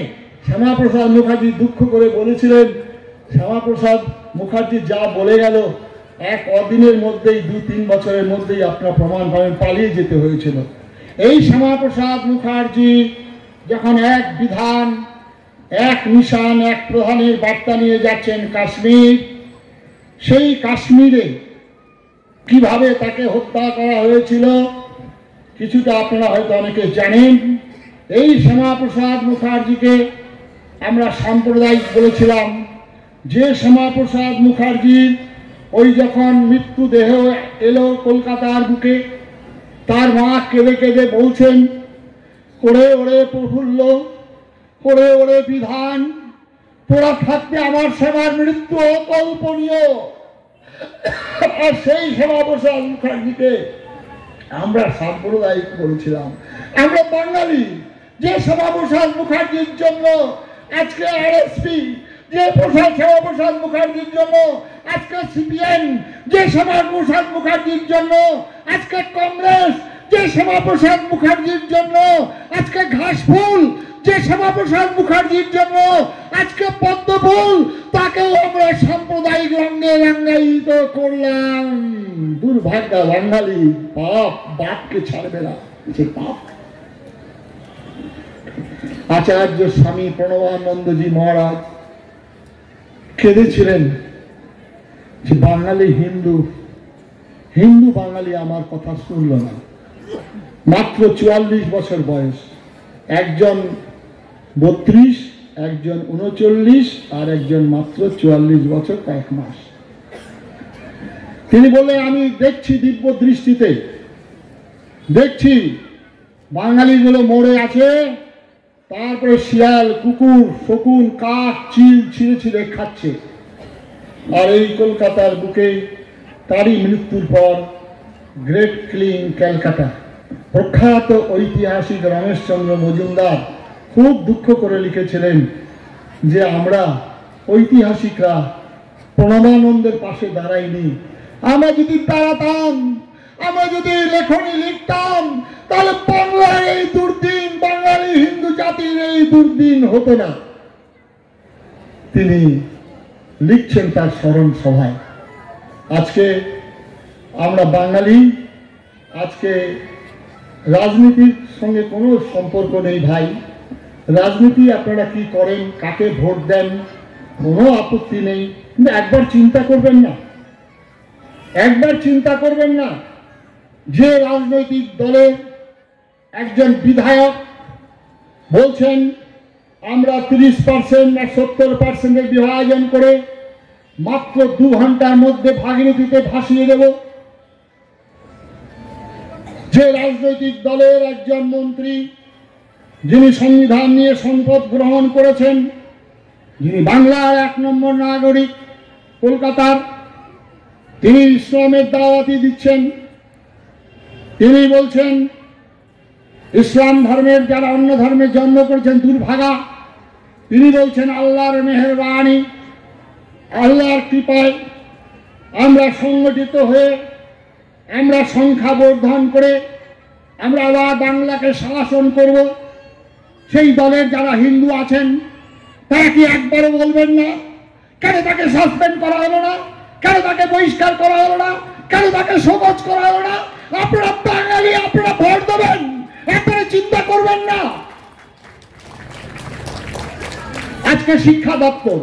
শ্যামাপ্রসাদ মুখার্জি দুঃখ করে বলেছিলেন, শ্যামাপ্রসাদ মুখার্জি যা বলে গেল এক অদিনের মধ্যেই 2-3 বছরের মধ্যেই আপনার প্রমাণ পাবেন, পালিয়ে যেতে হয়েছিল। এই শ্যামাপ্রসাদ মুখার্জি যখন এক বিধান, এক মিশন, এক প্রধানের বার্তা নিয়ে যাচ্ছেন কাশ্মীর, সেই কাশ্মীরে কিভাবে তাকে হত্যা করা হয়েছিল কিছুটা আপনারা হয়তো অনেকে জানেন। এই শ্যামাপ্রসাদ মুখার্জিকে আমরা সাম্প্রদায়িক বলেছিলাম। যে শ্যামাপ্রসাদ মুখার্জির ওই যখন মৃত্যু দেহ এলো কলকাতার বুকে, তার মা কেঁদে কেঁদে বলছেন ওরে ওরে প্রফুল্ল, ওরে ওরে বিধান, তোরা থাকতে আমার সেবার মৃত্যু অকল্পনীয়। আর সেই শ্যামাপ্রসাদ মুখার্জিকে আমরা সাম্প্রদায়িক বলেছিলাম। আমরা বাঙালি, যে শ্যামাপ্রসাদ মুখার্জির জন্য আজকে আরএসপি, যে শ্যামাপ্রসাদ মুখার্জির জন্য আজকে সিপিএম, যে শ্যামাপ্রসাদ মুখার্জির জন্য আজকে কংগ্রেস, যে শ্যামাপ্রসাদ মুখার্জির জন্য আজকে ঘাসফুল, যে শ্যামাপ্রসাদ মুখার্জির জন্য আজকে পদ্মফুল, তাকেও আমরা সাম্প্রদায়িক রঙে রঙায়িত করলাম। দুর্ভাগ্য বাঙালি, পাপ বাপকে ছাড়বে না, সে পাপ। আচার্য স্বামী প্রণবানন্দজি মহারাজ কেঁদেছিলেন যে বাঙালি হিন্দু বাঙালি আমার কথা শুনল না। মাত্র 44 বছর বয়স, একজন 32, একজন 39, আর একজন মাত্র 44 বছর কয়েক মাস। তিনি বললেন আমি দেখছি, দিব্য দৃষ্টিতে দেখছি বাঙালিগুলো মরে আছে, তারপরে শিয়াল, কুকুর, শকুন, কাক, চিল ছিঁড়ে ছিঁড়ে খাচ্ছে। আর এই কলকাতার বুকে তারই মৃত্যুর পর গ্রেট ক্লিন ক্যালকাটা প্রখ্যাত ঐতিহাসিক রমেশচন্দ্র মজুমদার খুব দুঃখ করে লিখেছিলেন যে আমরা ঐতিহাসিকরা প্রণবানন্দের পাশে দাঁড়াইনি। আমরা যদি দাঁড়াতাম, আমরা যদি লেখনী লিখতাম, তাহলে বাংলার এই দুর্দিন, বাঙালি হিন্দু জাতির এই দুর্দিন হতো না। তিনি লিখছেন তার স্মরণ সভায়। আজকে আমরা বাঙালি, আজকে রাজনীতির সঙ্গে কোনো সম্পর্ক নেই ভাই। রাজনীতি আপনারা কি করেন, কাকে ভোট দেন, কোনো আপত্তি নেই, কিন্তু একবার চিন্তা করবেন না, একবার চিন্তা করবেন না যে রাজনৈতিক দলের একজন বিধায়ক বলছেন আমরা 30% না 70% বিভাজন করে মাত্র 2 ঘন্টার মধ্যে ভাগীরথীতে ভাসিয়ে দেব। যে রাজনৈতিক দলের একজন মন্ত্রী, যিনি সংবিধান নিয়ে শপথ গ্রহণ করেছেন, যিনি বাংলার 1 নম্বর নাগরিক কলকাতার, তিনি ইসলামের দাওয়াতি দিচ্ছেন। তিনি বলছেন ইসলাম ধর্মের যারা অন্য ধর্মের জন্ম করেছেন দুর্ভাগা। তিনি বলছেন আল্লাহর মেহেরবানি, আল্লাহর কৃপায় আমরা সংগঠিত হয়ে, আমরা সংখ্যা বর্ধন করে আমরা আবার বাংলাকে শাসন করব। সেই দলের যারা হিন্দু আছেন তারা কি একবারও বলবেন না কেন তাকে সাসপেন্ড করা হলো না, কেন তাকে বহিষ্কার করা হলো না, কেন তাকে শোকজ করা হলো না? আপনারা বাঙালি, আপনারা ভোট দেবেন, একবারে চিন্তা করবেন না। আজকে শিক্ষা দপ্তর,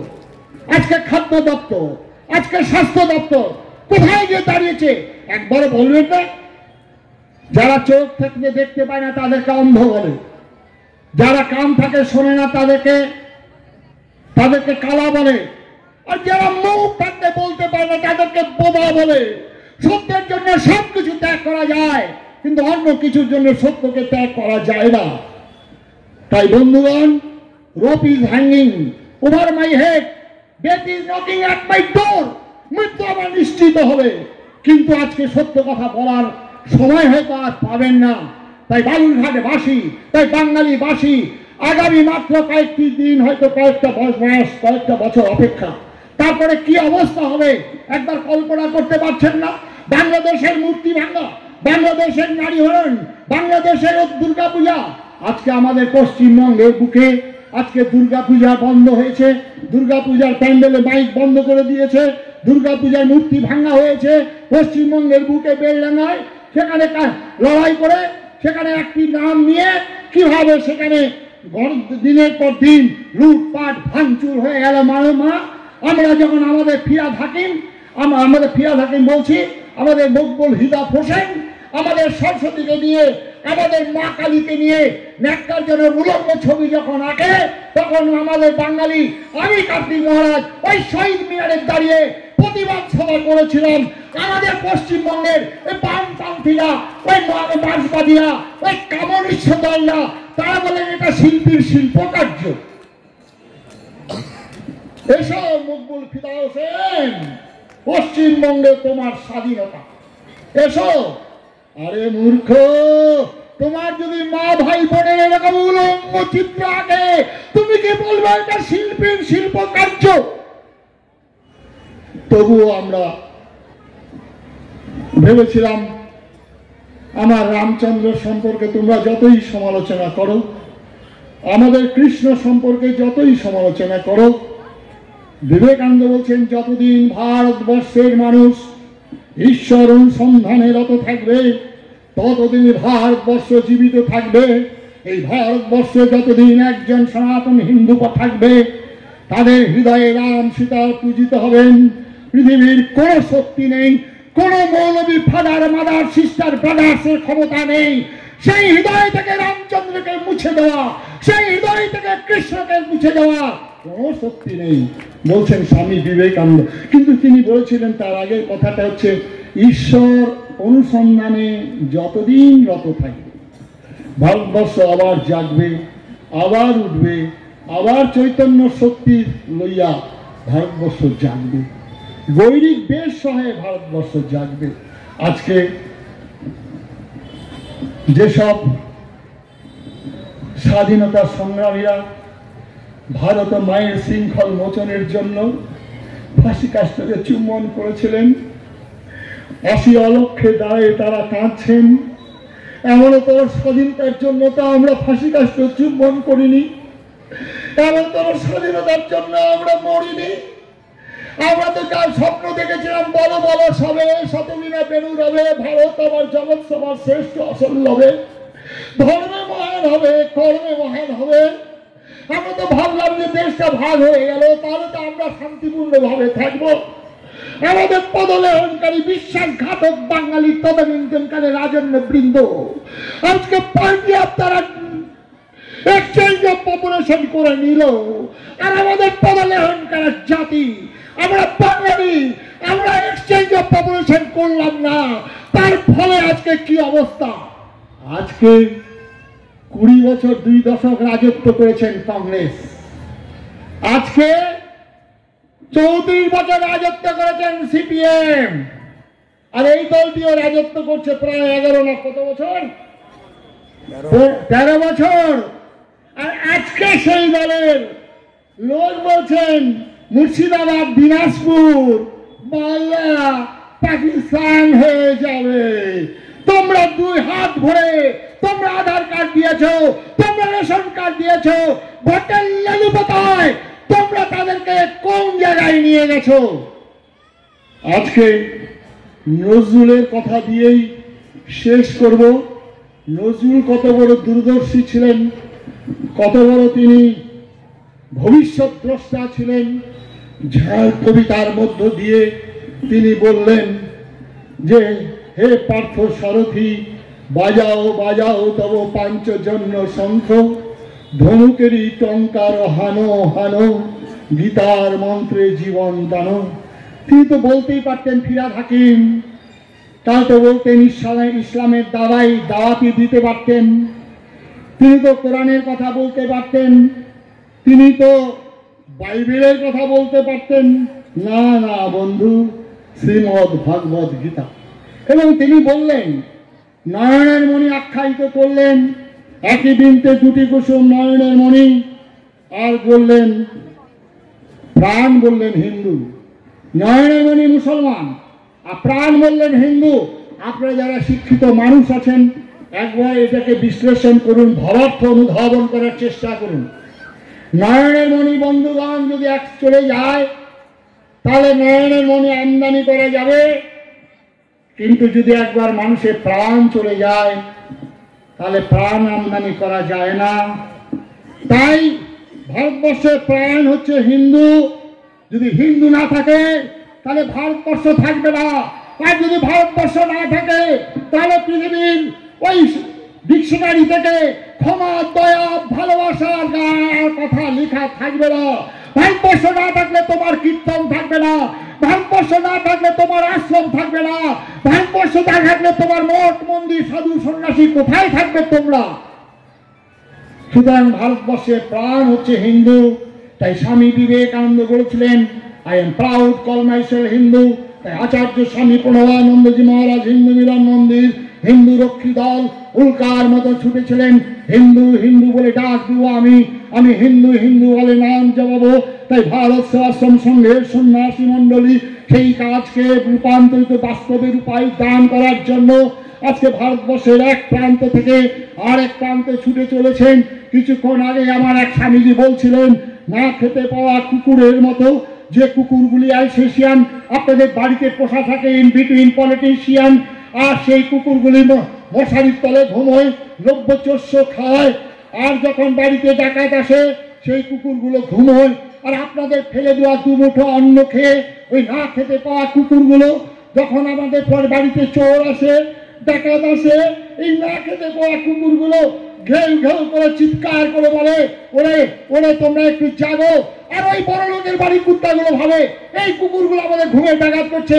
আজকে খাদ্য দপ্তর, আজকে স্বাস্থ্য দপ্তর কোথায় গিয়ে দাঁড়িয়েছে একবারও বলবেন না? যারা চোখ থেকে দেখতে পায় না তাদেরকে অন্ধ বলে, যারা কান থাকে শোনে না তাদেরকে কালা বলে, আর যারা মুখ থাকতে বলতে পারে না তাদেরকে বোবা বলে। সত্যের জন্য সবকিছু ত্যাগ করা যায়, কিন্তু অন্য কিছুর জন্য সত্যকে ত্যাগ করা যায় না। তাই বন্ধুগণ, rope is hanging over my head, death is knocking at my door, মৃত্যু আমার নিশ্চিত হবে, কিন্তু আজকে সত্য কথা বলার সময় হয়তো আর পাবেন না। তাই বালুরঘাটে বাসী, তাই বাঙালি বাসী, আগামী মাত্র কয়েকটি দিন, হয়তো কয়েকটা মাস, কয়েকটা বছর অপেক্ষা, তারপরে কি অবস্থা হবে একবার কল্পনা করতে পারছেন না? বাংলাদেশের মূর্তি ভাঙা, বাংলাদেশের নারী হরণ, বাংলাদেশের দুর্গাপূজা। আজকে আমাদের পশ্চিমবঙ্গের বুকে আজকে দুর্গাপূজা বন্ধ হয়েছে, দুর্গাপূজার প্যান্ডেলে মাইক বন্ধ করে দিয়েছে, দুর্গাপূজার মূর্তি ভাঙা হয়েছে পশ্চিমবঙ্গের বুকে বেলডাঙ্গায়। সেখানে লড়াই করে, সেখানে একটি নাম নিয়ে কিভাবে সেখানে দিনের পর দিন লুটপাট ভাঙচুর হয়ে গেল। মা আমরা যখন আমাদের ফিরাদ হাকিম বলছি, আমাদের মকবুল হিদাত হোসেন আমাদের সরস্বতীকে নিয়ে, আমাদের মা কালীকে নিয়ে ন্যাক্কারজনের উলঙ্গ ছবি যখন আঁকে, তখন আমাদের বাঙালি, আমি কার্তিক মহারাজ ওই শহীদ মিনারে দাঁড়িয়ে প্রতিবাদ সভা করেছিলাম। আমাদের পশ্চিমবঙ্গের ওই বামপন্থীরা, ওই মার্ক্সবাদীরা, ওই কমিউনিস্ট দলরা, তারা বলেন এটা শিল্পীর শিল্পকার্য। এসব মকবুল ফিদা হোসেন, পশ্চিমবঙ্গে তোমার স্বাধীনতা, এসো। আরে মূর্খ, তোমার যদি মা ভাই বোনের এরকম উলঙ্গ চিত্র আঁকে, তুমি কি বলবে এটা শিল্পীর শিল্পকার্য? তবুও আমরা ভেবেছিলাম আমার রামচন্দ্র সম্পর্কে তোমরা যতই সমালোচনা করো, আমাদের কৃষ্ণ সম্পর্কে যতই সমালোচনা করো, বিবেকানন্দ বলছেন যতদিন ভারতবর্ষের মানুষ ঈশ্বর অনুসন্ধানে রত থাকবে, ততদিন ভারতবর্ষ জীবিত থাকবে। এই ভারতবর্ষে যতদিন একজন সনাতন হিন্দু থাকবে, তাদের হৃদয়ে রাম সীতা পূজিত হবেন। পৃথিবীর কোন শক্তি নেই, কোন মৌলবী ফাদার মাদার সিস্টার ব্রাদার্সের ক্ষমতা নেই সেই হৃদয় থেকে রামচন্দ্রকে মুছে দেওয়া, সেই হৃদয় থেকে কৃষ্ণকে মুছে দেওয়া কোন শক্তি নেই, বলছেন স্বামী বিবেকানন্দ। কিন্তু তিনি বলেছিলেন, তার আগের কথাটা হচ্ছে ঈশ্বর অনুসন্ধানে যতদিন রত থাকবে, ভারতবর্ষ আবার জাগবে, আবার উঠবে, আবার চৈতন্য শক্তি লইয়া ভারতবর্ষ জাগবে, গৈরিক বেশ সহে ভারতবর্ষ জাগবে। আজকে যেসব স্বাধীনতা সংগ্রামীরা ভারত মায়ের শৃঙ্খল মোচনের জন্য ফাঁসি কাষ্ঠকে চুম্বন করেছিলেন, 80 অলক্ষে দাঁড়িয়ে তারা কাঁদছেন। এমনতর স্বাধীনতার জন্য তো আমরা ফাঁসি কাষ্ঠ চুম্বন করিনি, এমনতর স্বাধীনতার জন্য আমরা মরিনি। আমরা তো যা স্বপ্ন দেখেছিলাম, বড় বড় সবে শতবিনা বেরুর হবে, ভারত আবার জগৎ সবার শ্রেষ্ঠ আসল হবে, ধর্মে মহান হবে, কর্মে মহান হবে। আমরা তো ভাবলাম যে দেশটা ভাগ হয়ে গেল, তাহলে তো আমরা শান্তিপূর্ণ ভাবে থাকবো। আমাদের পদলেহনকারী বিশ্বাসঘাতক বাঙালি তদানীন্তনকালে রাজন্য বৃন্দ আজকে পাঞ্জাব তারা এক্সচেঞ্জ অফ পপুলেশন করে নিল। আর আমাদের পদালহনকার জাতি, আমরা বাঙালি, আমরা এক্সচেঞ্জ অফ পপুলেশন করলাম না। তার ফলে আজকে কি অবস্থা? আজকে 20 বছর 2 দশক রাজত্ব করেছেন কংগ্রেস, আজকে 34 বছর রাজত্ব করেছেন সিপিএম, আর এই দলটিও রাজত্ব করছে প্রায় 11 না কত বছর, 13 বছর। আর আজকে সেই দলের লোক বলছেন মুর্শিদাবাদ, দিনাজপুর, মালদা পাকিস্তান হয়ে যাবে। তোমরা 2 হাত ভরে তোমরা আধার কার্ড দিয়েছো, তোমরা রেশন কার্ড দিয়েছো, ভোটের লেলু কোথায়? তোমরা তাদেরকে কোন জায়গায় নিয়ে গেছো? আজকে নজরুলের কথা দিয়েই শেষ করব। নজরুল কত বড় দূরদর্শী ছিলেন, কত বড় তিনি ভবিষ্যৎ দ্রষ্টা ছিলেন। ঝাড় কবিতার মধ্য দিয়ে তিনি বললেন যে হে পার্থ সারথি, বাজাও বাজাও তব পাঞ্চজন্য শঙ্খ, ধনুকেরই টঙ্কার হানো হানো, গীতার মন্ত্রে জীবন দানো। তিনি তো বলতেই পারতেন ফিরাদ হাকিম, তা তো বলতেন ইসলামের দাওয়াতি দিতে পারতেন, তিনি তো কোরআনের কথা বলতে পারতেন, তিনি তো বাইবেলের কথা বলতে পারতেন। না না বন্ধু, শ্রীমদ ভাগবত গীতা। এবং তিনি বললেন, নয়নের মণি আখ্যায়িত করলেন, একই বিনতে 2টি কুসুম নয়নের মণি, আর বললেন প্রাণ বললেন হিন্দু। নয়নের মণি মুসলমান আর প্রাণ বললেন হিন্দু। আপনারা যারা শিক্ষিত মানুষ আছেন, একবার এটাকে বিশ্লেষণ করুন, ভাবার্থ অনুধাবন করার চেষ্টা করুন। নয়নের মণি বন্ধুগণ যদি এক চলে যায়, তাহলে নয়নের মণি আমদানি করা যাবে, কিন্তু যদি একবার মানুষের প্রাণ চলে যায়, তাহলে প্রাণ আমদানি করা যায় না। তাই ভারতবর্ষের প্রাণ হচ্ছে হিন্দু। যদি হিন্দু না থাকে তাহলে ভারতবর্ষ থাকবে না। আর যদি ভারতবর্ষ না থাকে তাহলে পৃথিবীর ওই ডিকশনারি থেকে ক্ষমা, দয়া, ভালোবাসার কথা লেখা থাকবে না। ভারতবর্ষ না থাকলে তোমার কীর্তন থাকবে না, ভারতবর্ষ না থাকলে তোমার আশ্রম থাকবে না, ভারতবর্ষ না থাকলে তোমার মঠ মন্দির, সাধু সন্ন্যাসী কোথায় থাকবে তোমরা? সুতরাং ভারতবর্ষের প্রাণ হচ্ছে হিন্দু। তাই স্বামী বিবেকানন্দ বলেছিলেন, I am proud call myself Hindu. তাই আচার্য স্বামী প্রণবানন্দজি মহারাজ হিন্দু মিলন মন্দির, হিন্দু রক্ষী দল উল্কার মতো ছুটেছিলেন, হিন্দু হিন্দু বলে ডাক দিব আমি, আমি হিন্দু হিন্দু বলে নাম জবাবো। তাই ভারত সেবাশ্রম সংঘের সন্ন্যাসী মণ্ডলী সেই কাজকে রূপান্তরিত বাস্তবে রূপায়িত করার জন্য আজকে ভারতবর্ষের এক প্রান্ত থেকে আরেক প্রান্তে ছুটে চলেছেন। কিছুক্ষণ আগে আমার এক স্বামীজি বলছিলেন, না খেতে পাওয়া কুকুরের মতো যে কুকুরগুলি অ্যালসেশিয়ান আপনাদের বাড়িতে পোষা থাকে ইন বিটুইন পলিটিশিয়ান, আর সেই কুকুরগুলি মশারির তলে ঘুমোয়, দ্রব্যচস্য খায়, আর যখন বাড়িতে ডাকাত আসে সেই কুকুরগুলো ঘুমোয়। আর আপনাদের ফেলে দেওয়া 2 মুঠো অন্ন খেয়ে ওই না খেতে পাওয়া কুকুরগুলো যখন আমাদের পর বাড়িতে চোর আসে, ডাকাত আসে, এই না খেতে পাওয়া কুকুরগুলো ঘেউ ঘেউ করে চিৎকার করে বলে, ওরে ওরে তোমরা একটু জাগো। আর ওই বড় লোকের বাড়ির কুত্তাগুলো ভাবে এই কুকুরগুলো আমাদের ঘুমে ডাকাত করছে,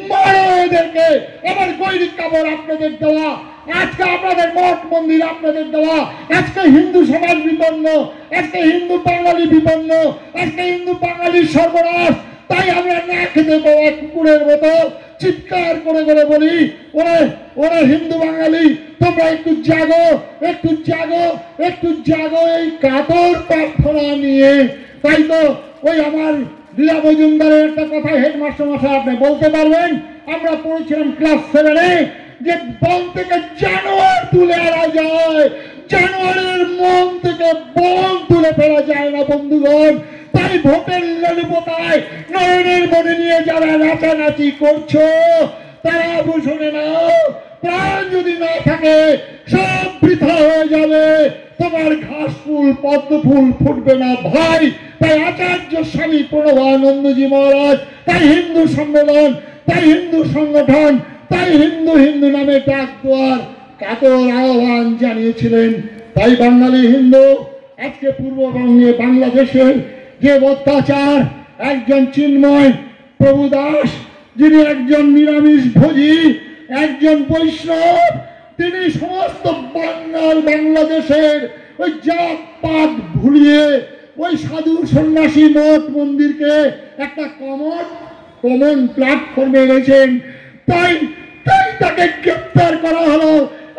মারো এদেরকে। আমার গৈরিক কাপড় আপনাদের দেওয়া, আজকে আপনাদের মঠ মন্দির আপনাদের দেওয়া, আজকে হিন্দু সমাজ বিপন্ন, আজকে হিন্দু বাঙালি বিপন্ন, আজকে হিন্দু বাঙালির সর্বনাশ। তাই আমরা না খেতে পাওয়া কুকুরের মতো চিৎকার করে করে বলি, ওরে ওরে হিন্দু বাঙালি তোমরা একটু জাগো, একটু জাগো, একটু জাগো, এই কাতর প্রার্থনা নিয়ে। তাই তো ওই আমার লীলা মজুমদারের একটা কথা হেডমাস্টার মশাই আপনি বলতে পারবেন, আমরা পড়েছিলাম ক্লাস 7-এ যে বন থেকে জানোয়ার তুলে আনা যায়, জানোয়ারের মন থেকে বন তুলে ফেলা যায় না বন্ধুগণ। তাই ভোটের লেলুপোতায় নয়নের মনে নিয়ে যারা নাচানাচি করছো তারা শুনে নাও, প্রাণ যদি না থাকে সব বৃথা হয়ে যাবে, তোমার ঘাস ফুল পদ্ম ফুল ফুটবে না ভাই। তাই আচার্য স্বামী প্রণবানন্দজি মহারাজ, তাই হিন্দু সম্মেলন, তাই হিন্দু সংগঠন, তাই হিন্দু হিন্দু নামে ডাক দেওয়ার কাতর আহ্বান জানিয়েছিলেন। তাই বাঙালি হিন্দু আজকে পূর্ববঙ্গে বাংলাদেশের যে অত্যাচার, একজন চিন্ময় প্রভু দাস যিনি একজন নিরামিষ ভোজী, একজন বৈষ্ণব, তিনি সমস্ত বাংলাদেশের ওই জাত পাত ভুলিয়ে ওই সাধু সন্ন্যাসী মঠ মন্দিরকে একটা কমন প্ল্যাটফর্মে এনেছেন। তাই তাকে গ্রেপ্তার করা হলো।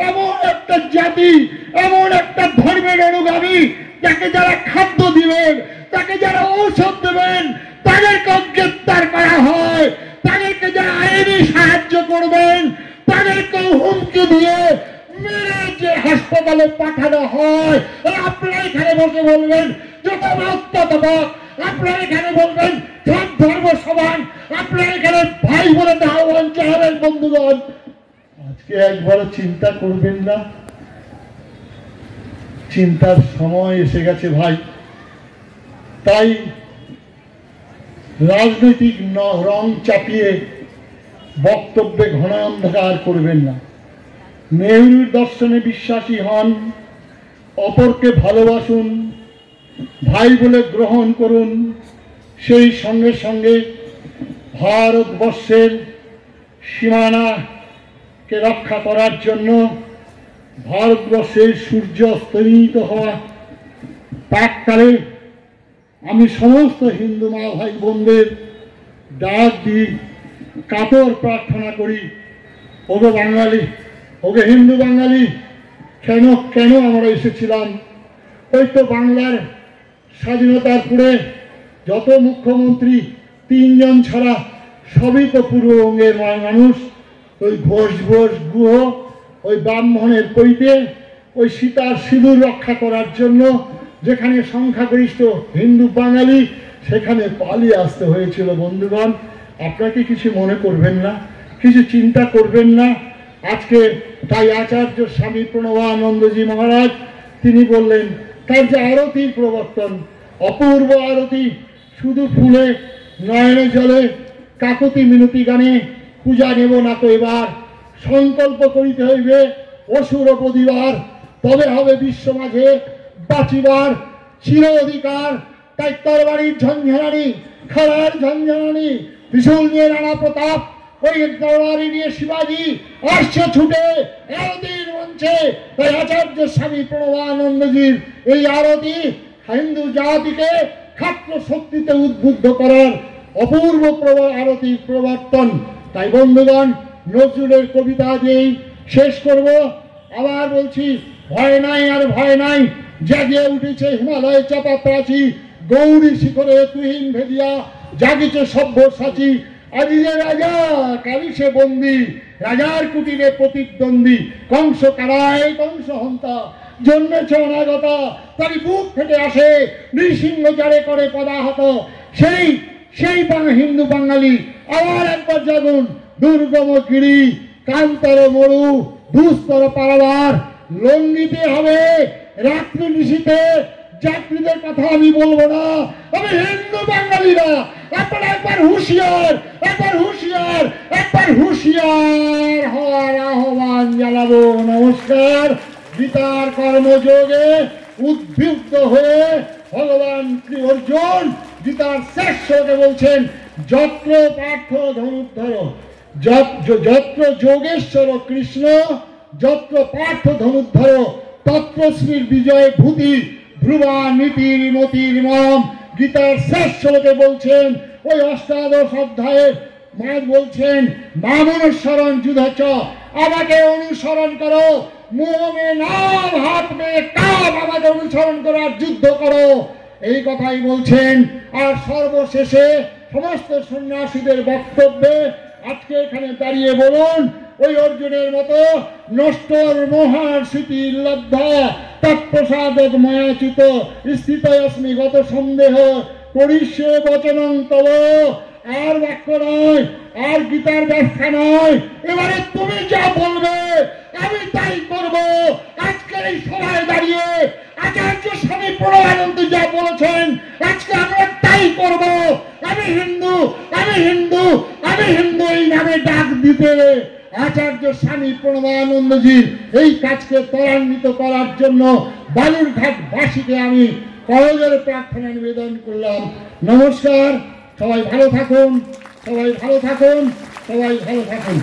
এমন একটা জাতি, এমন একটা ধর্মের অনুগামী, তাকে যারা খাদ্য দিবেন, তাকে যারা ঔষধ দেবেন, তাদেরকেও গ্রেপ্তার করা হয়। তাদেরকে যারা আইনি সাহায্য করবেন, তাদেরকেও হুমকি দিয়ে মেরে যে হাসপাতালে পাঠানো হয়। আপনারা এখানে বসে বলবেন যত রক্তপাত, আপনারা এখানে বলবেন সব ধর্ম সমান, আপনারা এখানে ভাই বলে আহ্বান চালাবেন। বন্ধুগণ, আজকে একবার চিন্তা করবেন না? চিন্তার সময় এসে গেছে ভাই। তাই রাজনৈতিক রং চাপিয়ে বক্তব্যে ঘন অন্ধকার করবেন না। নেহরুর দর্শনে বিশ্বাসী হন, অপরকে ভালোবাসুন, ভাই বলে গ্রহণ করুন। সেই সঙ্গে সঙ্গে ভারতবর্ষের সীমানাকে রক্ষা করার জন্য ভারতবর্ষের সূর্য অস্তমিত হওয়া প্রাককালে আমি সমস্ত হিন্দু মা ভাই বোনদের ডাক দিই, কাতর প্রার্থনা করি, ওগো বাঙালি, ওগো হিন্দু বাঙালি, কেন আমরা এসেছিলাম? ওই তো বাংলার স্বাধীনতার পরে যত মুখ্যমন্ত্রী 3 জন ছাড়া সবই তো পূর্ববঙ্গের মানুষ। ওই ঘোষ গুহ, ওই ব্রাহ্মণের পৈতে, ওই সীতার সিঁদুর রক্ষা করার জন্য যেখানে সংখ্যাগরিষ্ঠ হিন্দু বাঙালি, সেখানে পালিয়ে আসতে হয়েছিল। বন্ধুগণ, আপনাকে কিছু মনে করবেন না, কিছু চিন্তা করবেন না। আজকে তাই আচার্য স্বামী প্রণবানন্দজি মহারাজ তিনি বললেন, তার যে আরতির প্রবর্তন, অপূর্ব আরতি, শুধু ফুলে নয়নে জলে কাকতি মিনতি গানে পূজা নেব না তো এবার, সংকল্প করিতে হইবে অসুর প্রতিবার, তবে হবে বিশ্ব মাঝে বাঁচিবার চির অধিকার। তাই তরবারির ঝঞ্ঝানি, খাড়ার ঝঞ্ঝানি, ত্রিশূল নিয়ে রানা প্রতাপ, ওই তরবারি নিয়ে শিবাজি আসছে ছুটে আরতির মঞ্চে। তাই আচার্য স্বামী প্রণবানন্দজির এই আরতি হিন্দু জাতিকে ক্ষাত্র শক্তিতে উদ্বুদ্ধ করার অপূর্ব আরতির প্রবর্তন। তাই বন্ধুগণ, নজরুলের কবিতা দিয়েই শেষ করব। আবার বলছি, ভয় নাই আর ভয় নাই, জাগিয়ে উঠেছে হিমালয় চাপা প্রাচী, গৌরী শিখরে তুহিন ভেদিয়া জাগিছে সভ্য সাচী। আজি যে রাজা কালি সে বন্দী, রাজার কুটিরে প্রতিদ্বন্দ্বী, কংস কারায় কংস হন্তা, জন্মেছে অনাগতা, তারই বুক ফেটে আসে নৃসিংহ যারে করে পদাহত। সেই হিন্দু বাঙালি আবার একবার জাগুন, দুর্গম গিরি কান্তর মরু দুস্তর পারাবার, লঙ্ঘিতে হবে রাত্রি নিশীতে। যাত্রীদের কথা আমি বলবো না, আমি হিন্দু বাঙালিরা আপনারা একবার হুঁশিয়ার, একবার হুঁশিয়ার, একবার হুঁশিয়ার হওয়ার আহ্বান জানাবো। নমস্কার। গীতার কর্মযোগে উদ্বুদ্ধ হয়ে ভগবান শ্রী অর্জুন গীতার শেষ শ্লোকে বলছেন, যত্র পার্থ ধনুর্ধর, যত্র যোগেশ্বর কৃষ্ণ, যত্র পার্থ ধনুর্ধর, তত্র শ্রীর বিজয় ভূতি ধ্রুবা নীতির মতির মম। গীতার শেষ শ্লোকে বলছেন, ওই অষ্টাদশ অধ্যায়ে মা বলছেন, মামনুসরণ যুদ্ধ, আমাকে অনুসরণ করো, মোহে নাম হাত মে কাম, আমাকে অনুসরণ করো আর যুদ্ধ করো, এই কথাই বলছেন। আর সর্বশেষে সমস্ত সন্ন্যাসীদের বক্তব্যে আজকে এখানে দাঁড়িয়ে বলুন, ওই অর্জুনের মতো নষ্টর মহার স্মৃতি লব্ধা তৎপ্রসাদত ময়াচিত স্থিত অস্মি গত সন্দেহ পরিষ্যে বচনং তব। আর বাক্য নয়, আর গীতার ব্যাখ্যা নয়, এবারে তুমি যা বলবে আমি তাই করব। আজকের এই সভায় দাঁড়িয়ে আচার্য স্বামী প্রণবানন্দ যা বলেছেন আজকে আমরা তাই করব। আমি হিন্দু, আমি হিন্দু, আমি হিন্দু এই নামে ডাক দিতে আচার্য স্বামী প্রণবানন্দজির এই কাজকে ত্বরান্বিত করার জন্য বালুরঘাটবাসীকে আমি করজোড়ে প্রার্থনা নিবেদন করলাম। নমস্কার, সবাই ভালো থাকুন, সবাই ভালো থাকুন, সবাই ভালো থাকুন।